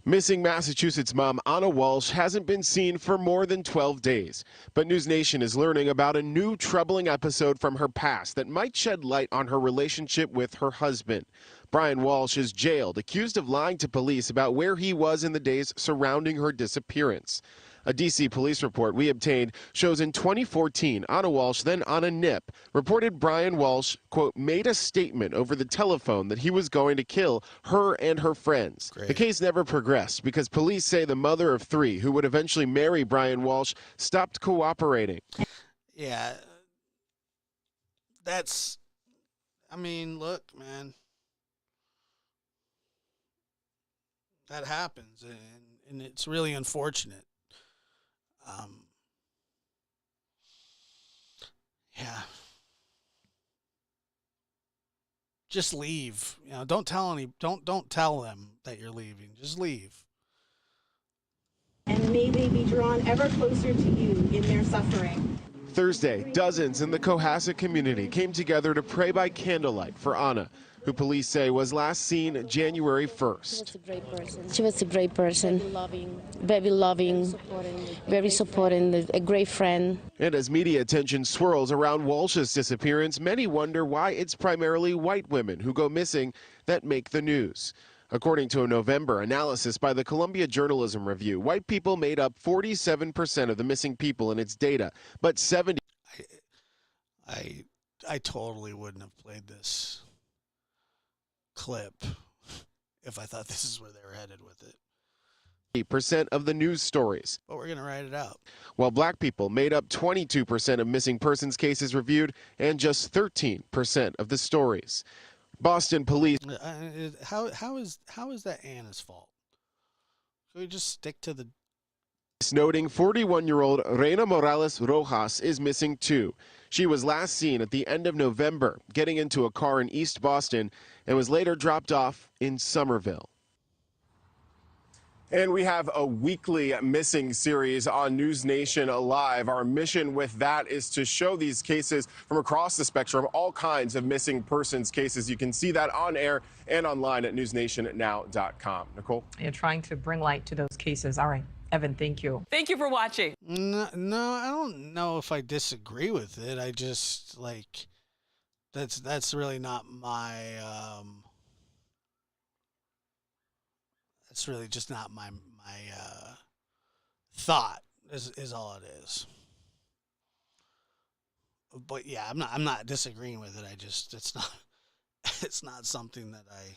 Missing Massachusetts mom Anna Walsh hasn't been seen for more than 12 days. But News Nation is learning about a new troubling episode from her past that might shed light on her relationship with her husband. Bryan Walsh is jailed, accused of lying to police about where he was in the days surrounding her disappearance. A D.C. police report we obtained shows in 2014, Anna Walsh, then Anna Nip, reported Bryan Walsh, quote, made a statement over the telephone that he was going to kill her and her friends. Great. The case never progressed because police say the mother of 3, who would eventually marry Bryan Walsh, stopped cooperating. Yeah. That's, I mean, look, man. That happens, and it's really unfortunate. Yeah. Just leave. You know, don't tell them that you're leaving. Just leave. And may they be drawn ever closer to you in their suffering. Thursday, dozens in the Cohasset community came together to pray by candlelight for Anna, who police say was last seen January 1st. She was a great person, very loving, very supporting, a great friend. And as media attention swirls around Walsh's disappearance, many wonder why it's primarily white women who go missing that make the news. According to a November analysis by the Columbia Journalism Review, white people made up 47% of the missing people in its data, but 70%. I totally wouldn't have played this clip if I thought this is where they were headed with it. % of the news stories. But we're going to write it out. While black people made up 22% of missing persons cases reviewed and just 13% of the stories. Boston police. How is that Anna's fault? Can we just stick to the... Noting 41-year-old Reina Morales Rojas is missing too. She was last seen at the end of November getting into a car in East Boston and was later dropped off in Somerville. And we have a weekly missing series on News Nation Live. Our mission with that is to show these cases from across the spectrum, all kinds of missing persons cases. You can see that on air and online at newsnationnow.com. Nicole? You're trying to bring light to those cases. All right. Evan, thank you. Thank you for watching. No, I don't know if I disagree with it. I just, like, that's really not my... It's really just not my thought is all it is. But yeah, I'm not disagreeing with it. I just it's not something that I.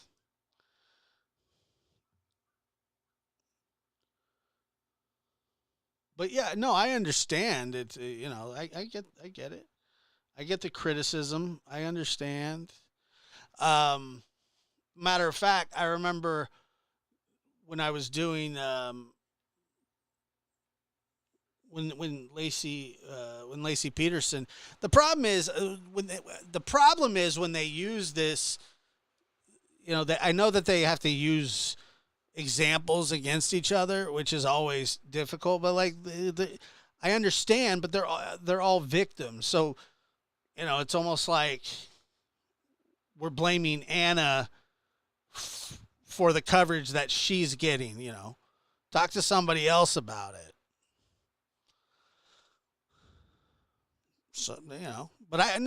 But yeah, no, I understand it. You know, I get it. I get the criticism. I understand. Matter of fact, I remember when I was doing when Lacey Peterson, the problem is when they use this, you know, I know that they have to use examples against each other, which is always difficult. But like I understand, but they're all victims. So, it's almost like we're blaming Anna for the coverage that she's getting. Talk to somebody else about it. So, but I'm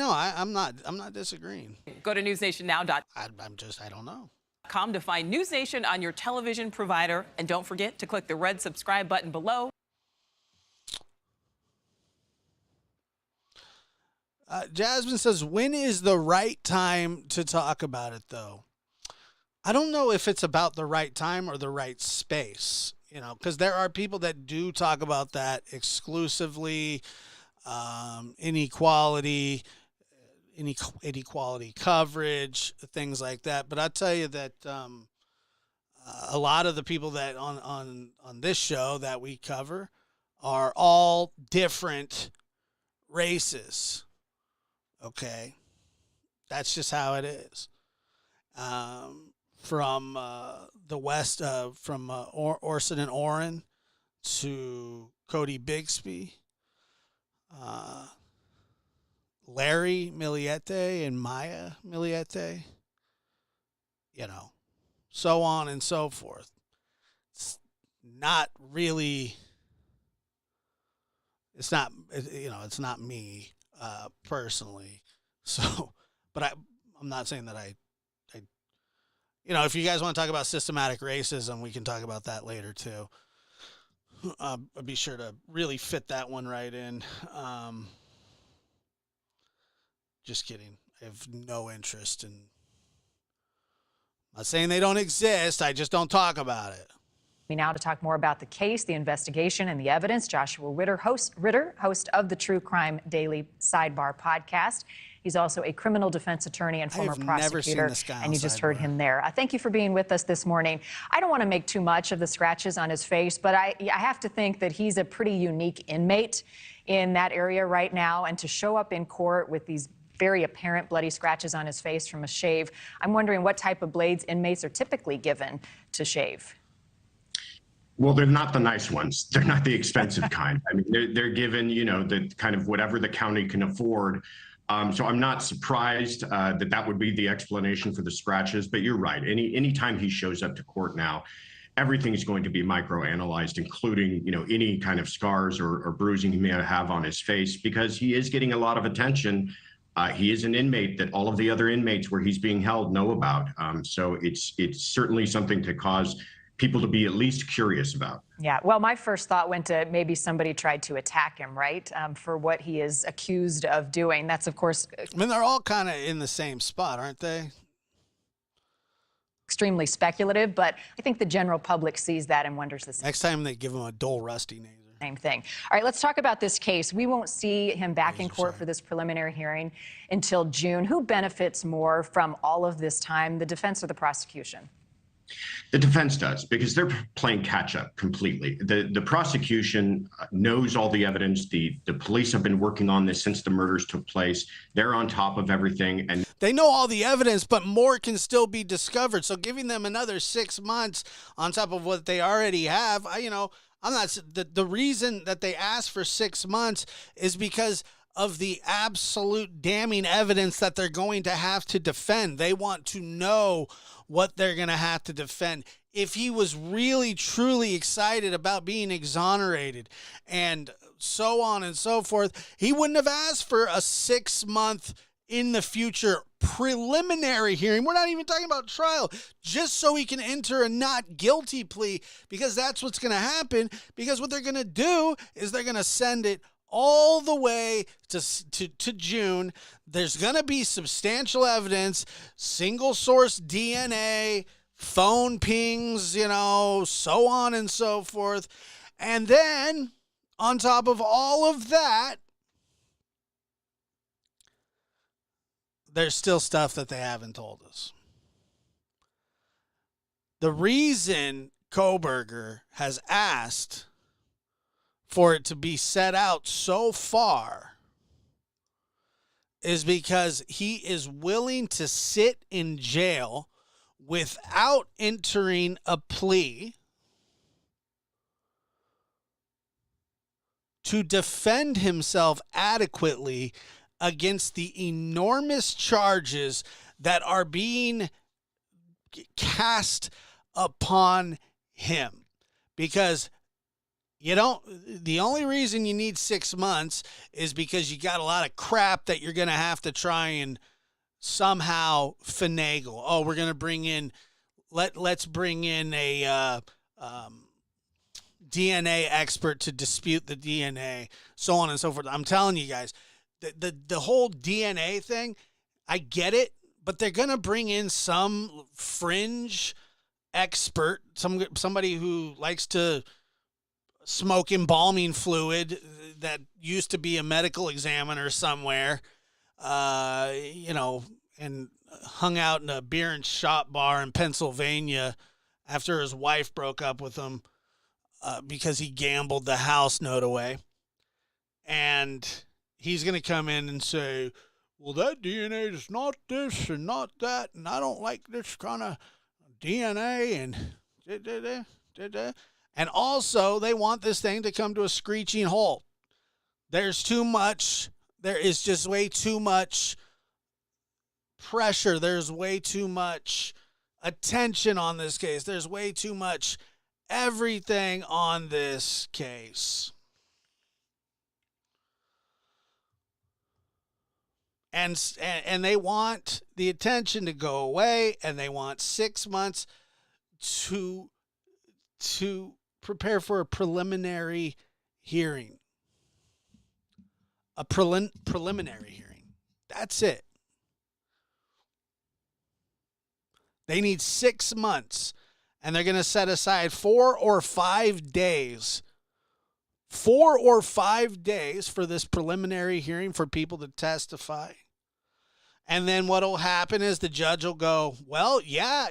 not disagreeing. Go to newsnationnow.com I don't know. to find News Nation on your television provider. And don't forget to click the red subscribe button below. Jasmine says, when is the right time to talk about it, though? I don't know if it's about the right time or the right space, because there are people that do talk about that exclusively. Inequality coverage, things like that. But I tell you that a lot of the people that on this show that we cover are all different races. Okay, that's just how it is. From the West, from Orson and Oren to Cody Bixby. Larry Miliete and Maya Miliete, so on and so forth. It's not me, personally. So, but I'm not saying that I if you guys want to talk about systematic racism, we can talk about that later too. I'll be sure to really fit that one right in. Just kidding. I have no interest in. I'm not saying they don't exist. I just don't talk about it. Now to talk more about the case, the investigation, and the evidence, Joshua Ritter, host of the True Crime Daily Sidebar podcast. He's also a criminal defense attorney and former prosecutor, and you just heard him there. Thank you for being with us this morning. I don't want to make too much of the scratches on his face, but I have to think that he's a pretty unique inmate in that area right now, and to show up in court with these very apparent bloody scratches on his face from a shave, I'm wondering what type of blades inmates are typically given to shave. Well, they're not the nice ones. They're not the expensive kind. I mean, they're given, the kind of whatever the county can afford. So I'm not surprised that would be the explanation for the scratches. But you're right. Anytime he shows up to court now, everything's going to be microanalyzed, including, any kind of scars or bruising he may have on his face, because he is getting a lot of attention. He is an inmate that all of the other inmates where he's being held know about. So it's certainly something to cause people to be at least curious about. Yeah, well, my first thought went to maybe somebody tried to attack him, right, for what he is accused of doing. That's, of course... I mean, they're all kind of in the same spot, aren't they? Extremely speculative, but I think the general public sees that and wonders the same. Next time they give him a dull, rusty name. Same thing. All right, let's talk about this case. We won't see him back in court for this preliminary hearing until June. Who benefits more from all of this time, the defense or the prosecution? The defense does, because they're playing catch up completely. The prosecution knows all the evidence. The police have been working on this since the murders took place. They're on top of everything. And they know all the evidence, but more can still be discovered. So giving them another 6 months on top of what they already have, I'm not, the reason that they asked for 6 months is because of the absolute damning evidence that they're going to have to defend. They want to know what they're going to have to defend. If he was really, truly excited about being exonerated and so on and so forth, he wouldn't have asked for a 6 month in the future preliminary hearing. We're not even talking about trial, just so he can enter a not guilty plea, because that's what's going to happen. Because what they're going to do is they're going to send it all the way to June. There's going to be substantial evidence, single source DNA, phone pings, so on and so forth. And then on top of all of that, there's still stuff that they haven't told us. The reason Kohberger has asked for it to be set out so far is because he is willing to sit in jail without entering a plea to defend himself adequately against the enormous charges that are being cast upon him. Because the only reason you need 6 months is because you got a lot of crap that you're going to have to try and somehow finagle. Oh, we're going to bring in, let's bring in a DNA expert to dispute the DNA, so on and so forth. I'm telling you guys, the whole DNA thing, I get it, but they're going to bring in some fringe expert, somebody who likes to smoke embalming fluid that used to be a medical examiner somewhere, and hung out in a beer and shop bar in Pennsylvania after his wife broke up with him because he gambled the house note away. And he's going to come in and say, well, that DNA is not this and not that, and I don't like this kind of DNA, and and also they want this thing to come to a screeching halt. There's too much. There is just way too much pressure. There's way too much attention on this case. There's way too much everything on this case. And they want the attention to go away, and they want 6 months to prepare for a preliminary hearing. A preliminary hearing. That's it. They need 6 months, and they're going to set aside 4 or 5 days. 4 or 5 days for this preliminary hearing for people to testify. And then what will happen is the judge will go, well, yeah,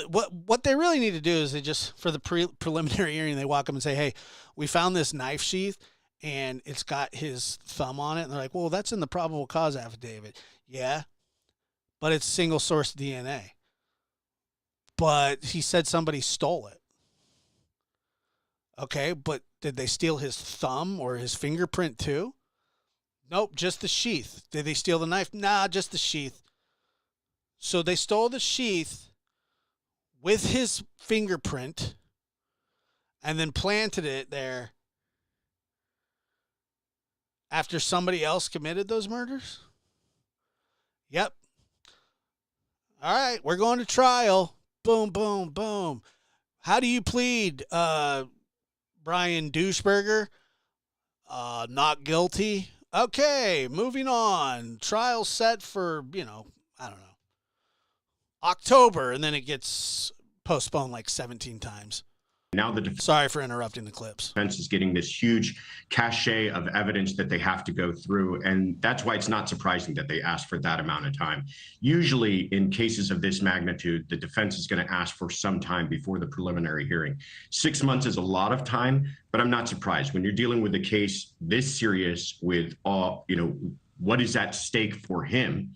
what they really need to do is they just, for the preliminary hearing, they walk up and say, hey, we found this knife sheath and it's got his thumb on it. And they're like, well, that's in the probable cause affidavit. Yeah, but it's single source DNA. But he said somebody stole it. Okay, but did they steal his thumb or his fingerprint too? Nope, just the sheath. Did they steal the knife? Nah, just the sheath. So they stole the sheath with his fingerprint and then planted it there after somebody else committed those murders? Yep. All right, we're going to trial. Boom, boom, boom. How do you plead, Bryan Doucheburger? Not guilty. Okay, moving on. Trial set for, I don't know, October, and then it gets postponed like 17 times. Now sorry for interrupting the clips. Defense is getting this huge cachet of evidence that they have to go through, and that's why it's not surprising that they asked for that amount of time. Usually, in cases of this magnitude, the defense is going to ask for some time before the preliminary hearing. 6 months is a lot of time, but I'm not surprised when you're dealing with a case this serious with all, what is at stake for him.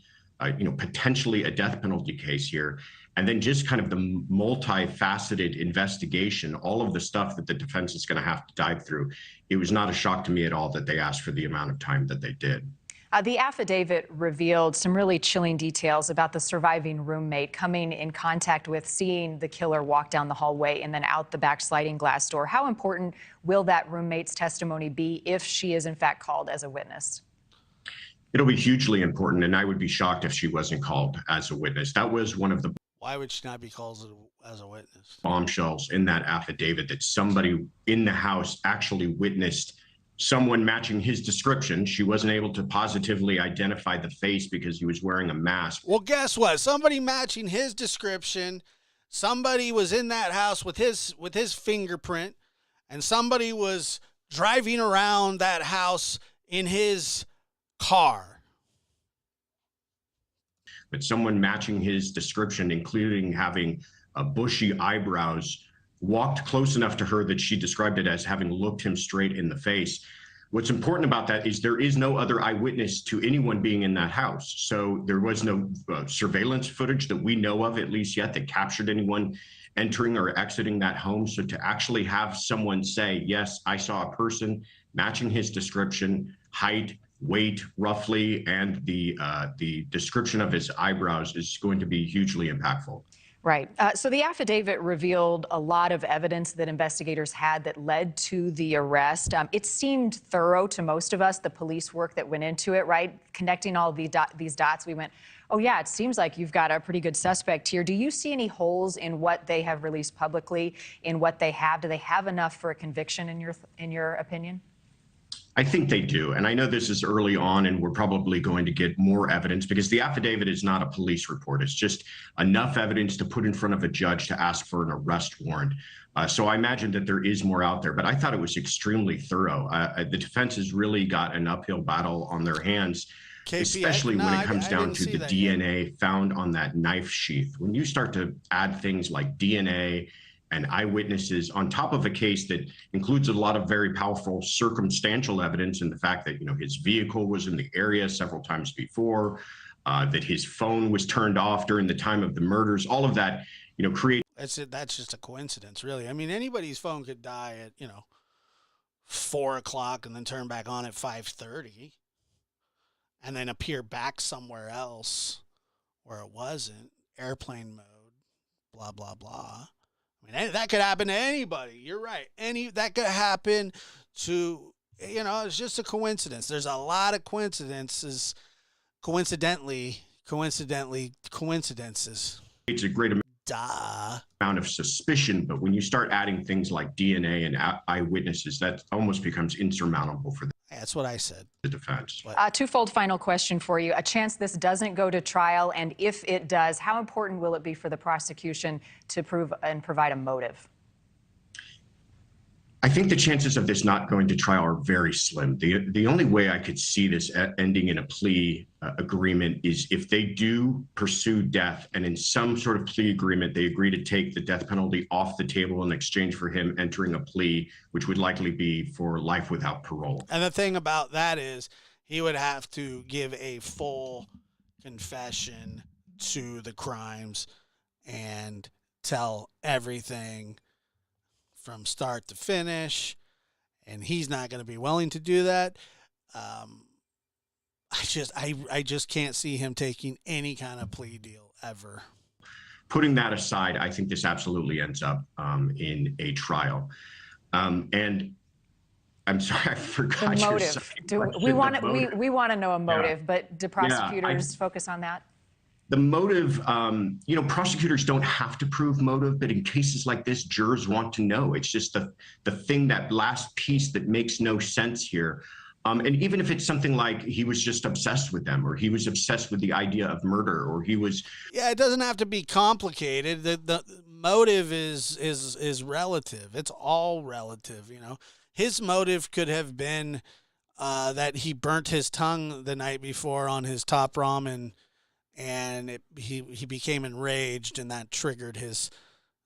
Potentially a death penalty case here. And then just kind of the multifaceted investigation, all of the stuff that the defense is going to have to dive through. It was not a shock to me at all that they asked for the amount of time that they did. The affidavit revealed some really chilling details about the surviving roommate coming in contact with seeing the killer walk down the hallway and then out the back sliding glass door. How important will that roommate's testimony be if she is in fact called as a witness? It'll be hugely important, and I would be shocked if she wasn't called as a witness. That was one of the Why would she not be called as a witness? Bombshells in that affidavit, that somebody in the house actually witnessed someone matching his description. She wasn't able to positively identify the face because he was wearing a mask. Well, guess what? Somebody matching his description. Somebody was in that house with his fingerprint, and somebody was driving around that house in his car. But someone matching his description, including having bushy eyebrows, walked close enough to her that she described it as having looked him straight in the face. What's important about that is there is no other eyewitness to anyone being in that house. So there was no surveillance footage that we know of, at least yet, that captured anyone entering or exiting that home. So to actually have someone say, yes, I saw a person matching his description, height, weight roughly, and the description of his eyebrows is going to be hugely impactful. Right. So the affidavit revealed a lot of evidence that investigators had that led to the arrest. It seemed thorough to most of us, the police work that went into it, right? Connecting all these dots, we went, oh, yeah, it seems like you've got a pretty good suspect here. Do you see any holes in what they have released publicly, in what they have? Do they have enough for a conviction in your opinion? I think they do. And I know this is early on and we're probably going to get more evidence because the affidavit is not a police report. It's just enough evidence to put in front of a judge to ask for an arrest warrant. So I imagine that there is more out there, but I thought it was extremely thorough. The defense has really got an uphill battle on their hands, especially when it comes down to the DNA found on that knife sheath. When you start to add things like DNA and eyewitnesses on top of a case that includes a lot of very powerful circumstantial evidence, and the fact that, you know, his vehicle was in the area several times before, that his phone was turned off during the time of the murders, all of that, you know, create. That's just a coincidence, really. I mean, anybody's phone could die at, 4 o'clock and then turn back on at 5:30 and then appear back somewhere else where it wasn't, airplane mode, blah, blah, blah. I mean, that could happen to anybody. You're right. That could happen to, it's just a coincidence. There's a lot of coincidences. Coincidences. It's a great amount of suspicion, but when you start adding things like DNA and eyewitnesses, that almost becomes insurmountable for that's what I said. The defense. Twofold final question for you. A chance this doesn't go to trial, and if it does, how important will it be for the prosecution to prove and provide a motive? I think the chances of this not going to trial are very slim. The only way I could see this ending in a plea agreement is if they do pursue death and in some sort of plea agreement, they agree to take the death penalty off the table in exchange for him entering a plea, which would likely be for life without parole. And the thing about that is he would have to give a full confession to the crimes and tell everything from start to finish, and he's not going to be willing to do that. I just can't see him taking any kind of plea deal ever. Putting that aside, I think this absolutely ends up in a trial. And I'm sorry, I forgot the your motive. second question. We want to know a motive, Yeah. but do prosecutors focus on that? The motive, prosecutors don't have to prove motive, but in cases like this, jurors want to know. It's just the thing, that last piece that makes no sense here. And even if it's something like he was just obsessed with them, or he was obsessed with the idea of murder, or he was. Yeah, it doesn't have to be complicated. The motive is relative. It's all relative, His motive could have been that he burnt his tongue the night before on his top ramen, and he became enraged, and that triggered his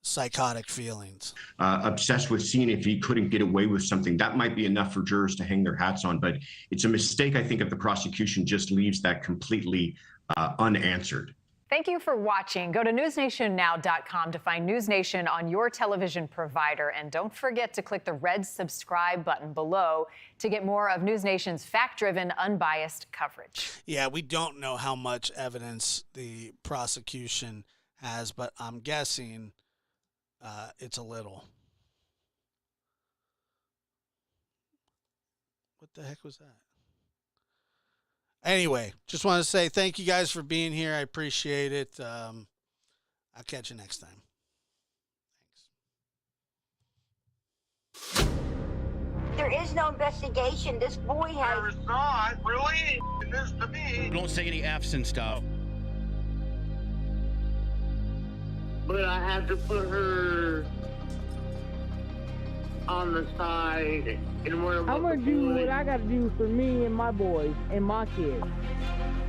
psychotic feelings. Obsessed with seeing if he couldn't get away with something. That might be enough for jurors to hang their hats on, but it's a mistake, I think, if the prosecution just leaves that completely unanswered. Thank you for watching. Go to newsnationnow.com to find News Nation on your television provider. And don't forget to click the red subscribe button below to get more of News Nation's fact-driven, unbiased coverage. Yeah, we don't know how much evidence the prosecution has, but I'm guessing it's a little. What the heck was that? Anyway, just want to say thank you guys for being here. I appreciate it. I'll catch you next time. Thanks. There is no investigation. This boy has. There is not, really. This to me. Don't say any F's and stuff. But I have to put her on the side and where I'm gonna do what I gotta do for me and my boys and my kids.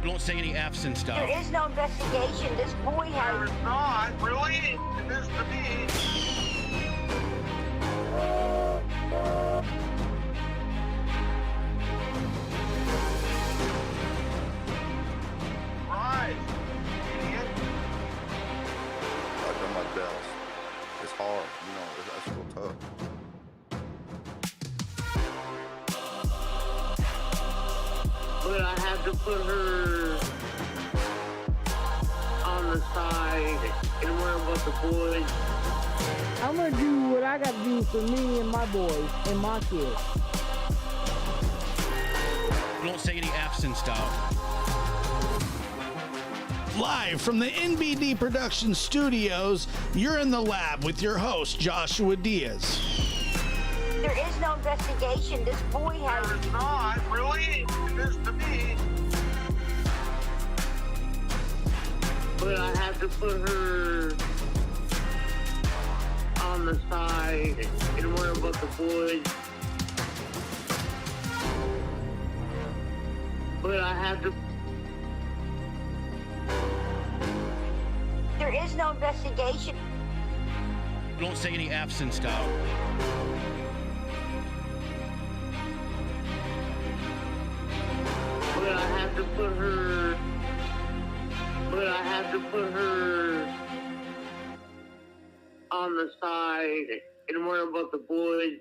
Don't say any F's and stuff. There is no investigation. This boy has. There is not, really. This to me. Right, idiot. I've done my best. But I had to put her on the side and worry about the boys. I'm gonna do what I gotta do for me and my boys and my kids. Don't say any F's and stuff. Live from the NBD Production Studios, you're in the lab with your host, Joshua Diaz. There is no investigation. This boy has... There's not, really? It is to me. But I had to put her on the side and worry about the boys. But I had to... There is no investigation. Don't say any F's and stuff. But I had to put her... But I had to put her on the side and worry about the boys.